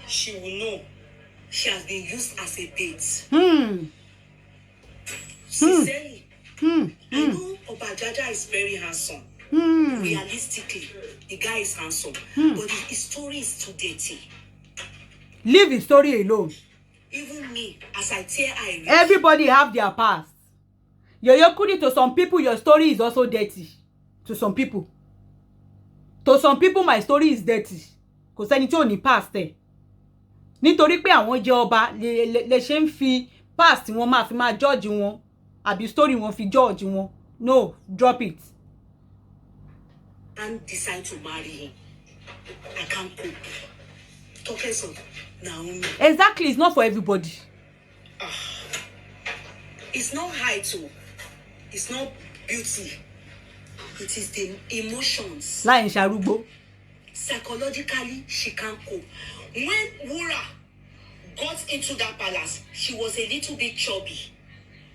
she will know she has been used as a bait. Sincerely. I know Obajaja is very handsome. Realistically, the guy is handsome. But his story is too dirty. Leave his story alone. Even me, as I tear I everybody have their past. Yo Kudi, to some people, your story is also dirty. To some people. To some people, my story is dirty. Kò sẹ́ni tí ò ní past ẹ̀. Nítorí pé àwọn jẹ́ ọba lè ṣe ń fi past wọn máa fi máa judge wọn. Àbí story wọn fi judge wọn. No, drop it. And decide to marry him. I can't cope. Talking of Naomi. Exactly, it's not for everybody. It's not height, it's not beauty. It is the emotions. Láì ṣarúgbó. Psychologically, she can't cope. When Wura got into that palace, she was a little bit chubby.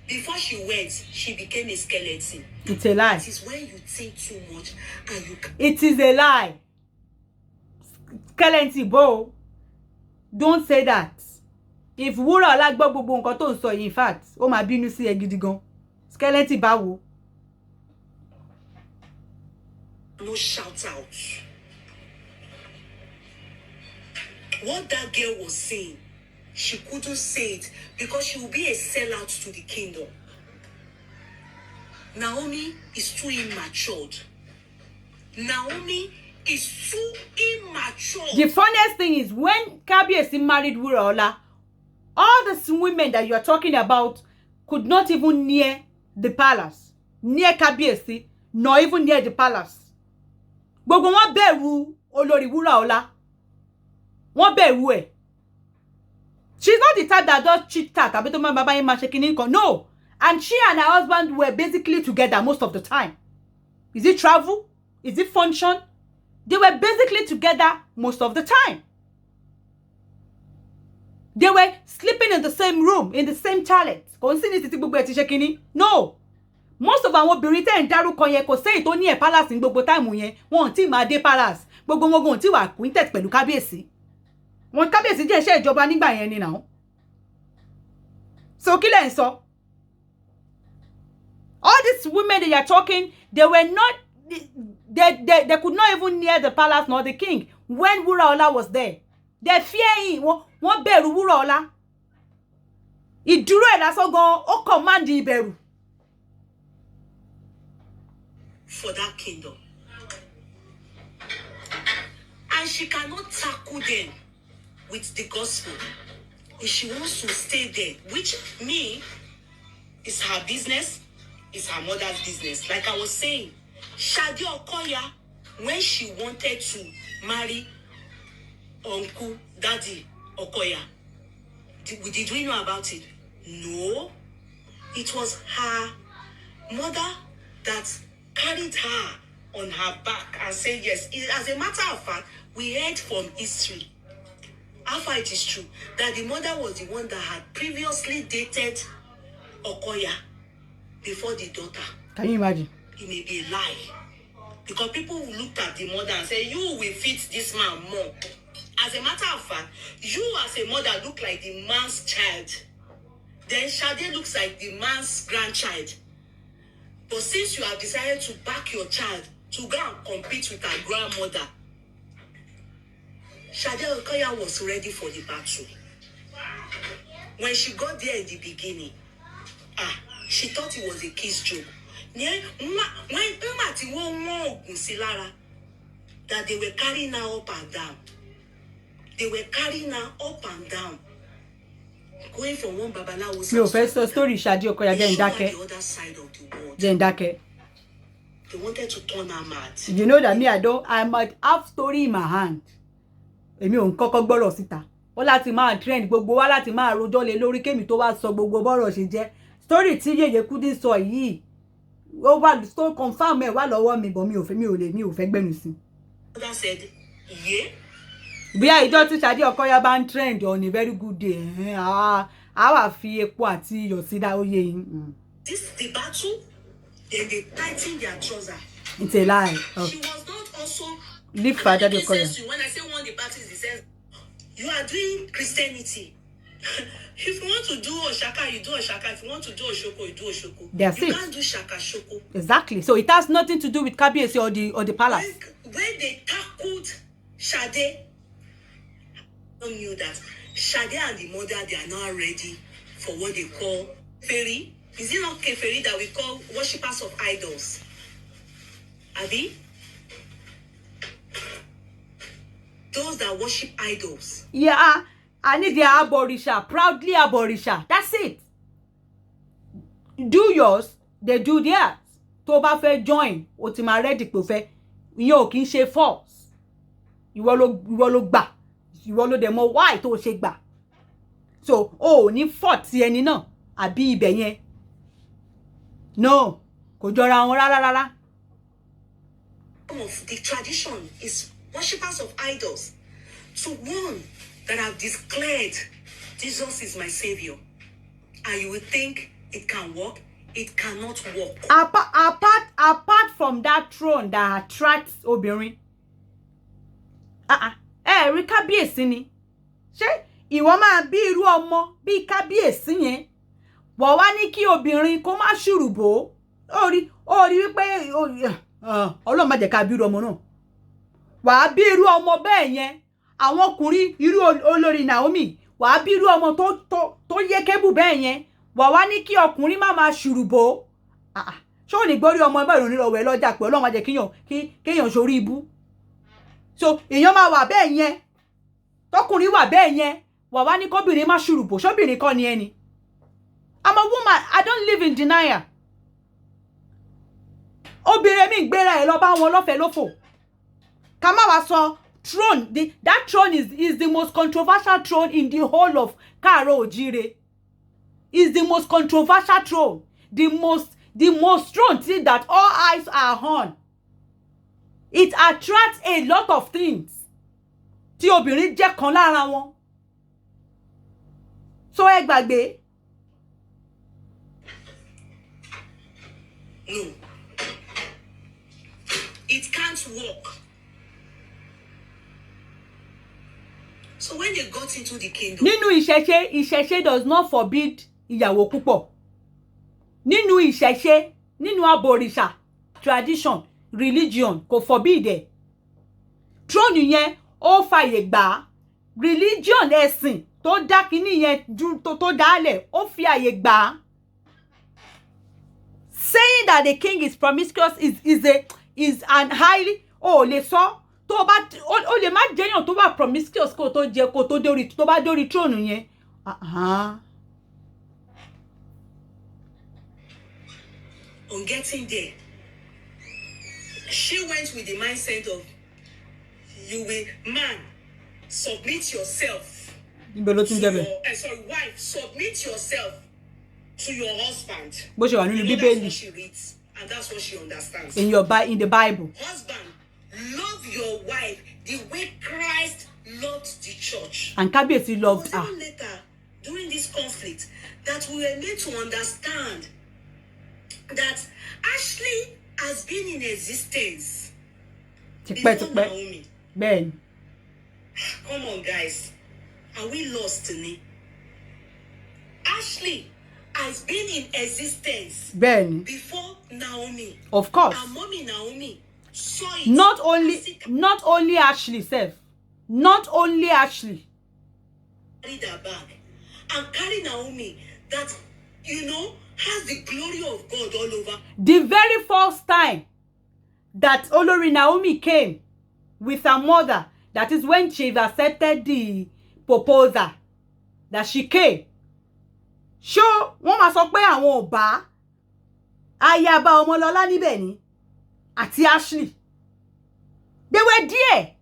Before she went, she became a skeleton. It's a lie. It is when you think too much and you... It is a lie. Skeleton, bro. Don't say that. If wuraola gbọ́ gbogbo nǹkan tó ń sọ, in fact, ó máa bínú sí ẹ gidi gan. Skeleton báwo? No shout out. What that girl was saying, she couldn't say it because she will be a sellout to the kingdom. Naomi is too immature. Naomi is too immature. The funniest thing is when Kabiyesi married Wuraola, all the women that you are talking about could not even near the palace, near Kabiyesi, nor even near the palace. Gbogbo wọn bẹ̀rù Olori Wuraola. Wọ́n bẹ̀rù ẹ̀. She's not the type that does chit chat. No. And she and her husband were basically together most of the time. Is it travel? Is it function? They were basically together most of the time. They were sleeping in the same room, in the same toilet. No. Most of our obìnrin tẹ́ ń dárúkọ yẹn kò sẹ́yìn tó ní ẹ̀ palace ní gbogbo time yẹn. Wọ́n ti máa dé palace. Gbogbo wọn gan ti wà acquainted pẹ̀lú Kábíyèsí. Wọ́n Kábíyèsí jẹ́ iṣẹ́ ìjọba nígbà yẹn ni now. So kí lẹ̀ ń sọ? All these women that you are talking, they were not, they could not even near the palace nor the king when Wuraola was there. They fear him. Wọ́n bẹ̀rù Wuraola. Ìdúró ẹ̀ lásán gan, ó command ìbẹ̀rù. For that kingdom. and she cannot tackle them with the gospel. If she wants to stay there, which me is her business, is her mother's business. Like I was saying, Shadi Okoya, when she wanted to marry Uncle Daddy Okoya, did we know about it? No. It was her mother that carried her on her back and said yes. As a matter of fact, we heard from history, how far it is true, that the mother was the one that had previously dated Okoya before the daughter. Can you imagine? It may be a lie. Because people looked at the mother and said, you will fit this man more. As a matter of fact, you as a mother look like the man's child. Then Shade looks like the man's grandchild. But since you have decided to back your child to go and compete with her grandmother, Shade Okoya was ready for the battle. When she got there in the beginning, she thought it was a kiss joke. That they were carrying her up and down. They were carrying her up and down. Going from one babalawo's No, first story Shade Okoya the Dake. other side of the world. Dake. They wanted to turn her mad. You know that me, I might have story in my hand. Èmi ò ń kọ́kọ́ gbọ́rọ̀ síta. Ó láti máa trend gbogbo wa láti máa rojọ́ lé lórí kémi tó wá sọ gbogbo bọ́rọ̀ ṣe jẹ́. Story tí Yeye Kudi sọ yìí. Ó wá so confirm ẹ wá lọ́wọ́ mi, but mi ò fẹ́ gbẹ́nu sí. Mother said, yeah. Bí àìjọ tí Shade Okoya bá ń trend on a very good day. Á wá fi epo àti iyọ̀ sí dá oyè yín. This is the battle. Then they tighten their trouser. It's a lie. She was not also. Leave Shade Okoya. When I say one, the battle is the sense. You are doing Christianity. If you want to do Oshaka, you do Oshaka. If you want to do Oshoko, you do Oshoko. That's you it. can't do Shaka Shoko. Exactly. So it has nothing to do with Kabiyesi or the palace. When they tackled Shade, I knew that Shade and the mother, they are now ready for what they call fairy. Is it not keferi that we call worshippers of idols? Abi? Those that worship idols. Yeah, I need the Aborisha, proudly Aborisha. That's it. Do yours, they do theirs. Tó bá fẹ́ join, ó ti máa ready pé ó fẹ́. Ìyẹn ò kì í ṣe force. Ìwọ ló gbà. Ìwọ ló dẹ̀ mọ̀ why tó ṣe gbà. So, ó ní fault ti ẹni náà àbí ibẹ̀ yẹn. No, kò jọra wọn rárá. Some of the tradition is worshippers of idols. So one that have declared Jesus is my savior, and you would think it can work, it cannot work. Apart from that throne that attracts obìnrin. Rí kábíyèsí ni. Ṣé ìwọ máa bí irú ọmọ bí kábíyèsí yẹn? Wọ́n wá ní kí obìnrin kó má ṣùrùbò. Ó rí wípé Ọlọ́run má jẹ́ ká bí irú ọmọ náà. Wà á bí irú ọmọ bẹ́ẹ̀ yẹn. Àwọn ọkùnrin irú Olori Naomi. Wà á bí irú ọmọ tó yẹ kébù bẹ́ẹ̀ yẹn. Wà wá ní kí ọkùnrin má máa ṣùrùbò. Ṣé ò ní gbórí ọmọ ẹgbẹ́ ìròyìn lọ́wọ́ ẹ lọ́jà pé Ọlọ́run má jẹ́ kéèyàn ṣorí ibú. So èèyàn máa wà bẹ́ẹ̀ yẹn. Tọkùnrin wà bẹ́ẹ̀ yẹn. Wà wá ní kóbìnrin má ṣùrùbò. Ṣóbìnrin kọ́ ni ẹni. I'm a woman. I don't live in denial. Obìnrin mi gbéra ẹ lọ bá wọn lọ́fẹ̀ẹ́ lófò. Ká má wá sọ throne. That throne is the most controversial throne in the whole of Karo Ojire. Is the most controversial throne. The most throne thing that all eyes are on. It attracts a lot of things. Tí obìnrin jẹ́ kan lára wọn. So ẹ gbàgbé. No. It can't work. So when they got into the kingdom. Nínú ìṣẹ̀ṣe does not forbid ìyàwó púpọ̀. Nínú ìṣẹ̀ṣe, nínú Aborisha, tradition, religion kò forbid ẹ̀. Throne yẹn ó fàyè gbà. Religion ẹ̀sìn tó dá kíní yẹn tó dálẹ̀ ó fi àyè gbà. Saying that the king is promiscuous is an highly lè sọ tó bá o lè má jẹ́yàn tó wà promiscuous kó tó jẹ kó tó dórí tó bá dórí throne yẹn. On getting there, she went with the mindset of, you will, man, submit yourself to your, wife, submit yourself to your husband. Bó ṣe wà nínú Bíbélì. That's what she reads, and that's what she understands. In the Bible. Husband, love your wife the way Christ loved the church. And Kábíyèsí loved her. Later, during this conflict, that we were made to understand that Ashley has been in existence before Naomi. Ben. Come on, guys. Are we lost in it? Ashley has been in existence before Naomi. Of course. And mommy Naomi saw it. Not only Ashley self. Not only Ashley. Carried her back and carry Naomi that, has the glory of God all over. The very first time that Olori Naomi came with her mother, that is when she accepted the proposal that she came. Sure, wọ́n máa sọ pé àwọn ọba ayaba Ọmọlọ́lá níbẹ̀ ni àti Ashley. They were there.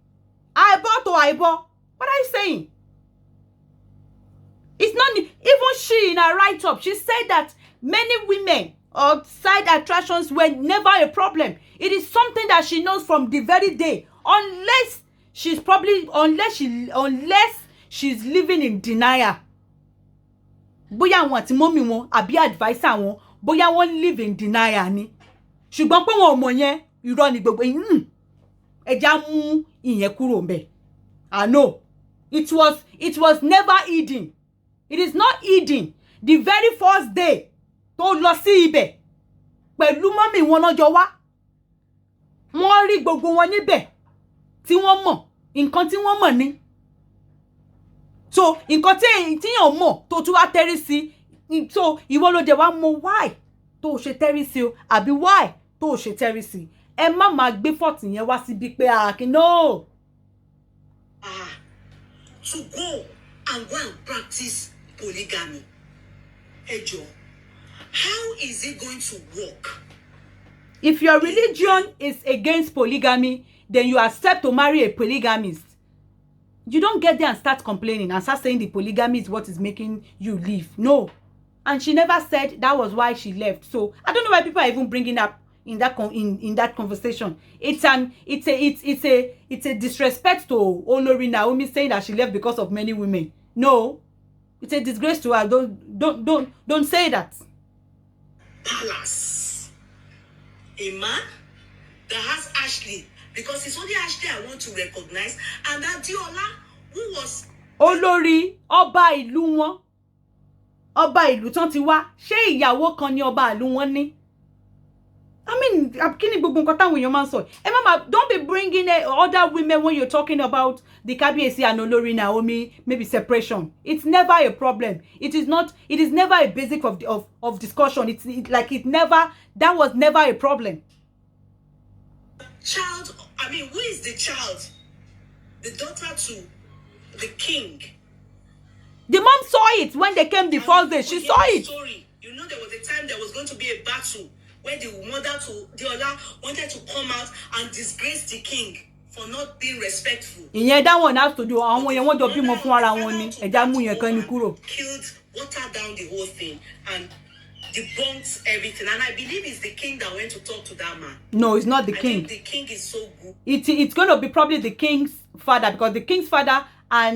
Eyeball to eyeball. What are you saying? It's not even she in her write-up. She said that many women or side attractions were never a problem. It is something that she knows from the very day, unless she's living in denial. Bóyá àwọn àti mommy wọn àbí advisor wọn bóyá wọ́n live in denial ni. Ṣùgbọ́n pé wọn ò mọ̀ yẹn irọ́ ni gbogbo ẹja mú ìyẹn kúrò ńbẹ̀. I know it was never hidden. It is not hidden. The very first day tó lọ sí ibẹ̀ pẹ̀lú mommy wọn lọ́jọ́ wá. Wọ́n rí gbogbo wọn níbẹ̀ tí wọ́n mọ̀ nǹkan tí wọ́n mọ̀ ni. So nǹkan tí yàn mọ̀ tó tún wá tẹ́rí sí, so ìwọ ló dẹ̀ wá mọ̀ why tó ṣe tẹ́rí sí o àbí why tó ṣe tẹ́rí sí. Ẹ má máa gbé fọ́ọ̀tì yẹn wá síbi pé no. To go and practice polygamy. Ejo, how is it going to work? If your religion is against polygamy, then you accept to marry a polygamist. You don't get there and start complaining and start saying the polygamy is what is making you leave. No. And she never said that was why she left. So I don't know why people are even bringing up in that conversation. It's a disrespect to Olori Naomi saying that she left because of many women. No. It's a disgrace to her. Don't say that. Palace. A man that has Ashley, because it's only Ashley I want to recognize, and that Diola, who was Olori, ọba ìlú wọn. Ọba ìlú tán ti wá. Ṣé ìyàwó kan ni ọba ìlú wọn ní? I mean, kini gbogbo nǹkan táwọn èèyàn máa ń sọ. Mama, don't be bringing other women when you're talking about the Kábíyèsí and Olori Naomi, maybe separation. It's never a problem. It is never a basic of discussion. That was never a problem. Child, who is the child? The daughter to the king. The mom saw it when they came the first day. She saw it. Story. There was a time there was going to be a battle where the mother to Diola wanted to come out and disgrace the king for not being respectful. Ìyẹn that one has to do. Àwọn yẹn wọ́n jọ bímọ fún ara wọn ni. Ẹja mú yẹn kan ní kúrò. Killed, watered down the whole thing and debunked everything. And I believe it's the king that went to talk to that man. No, it's not the king. I think the king is so good. It's going to be probably the king's father, because the king's father and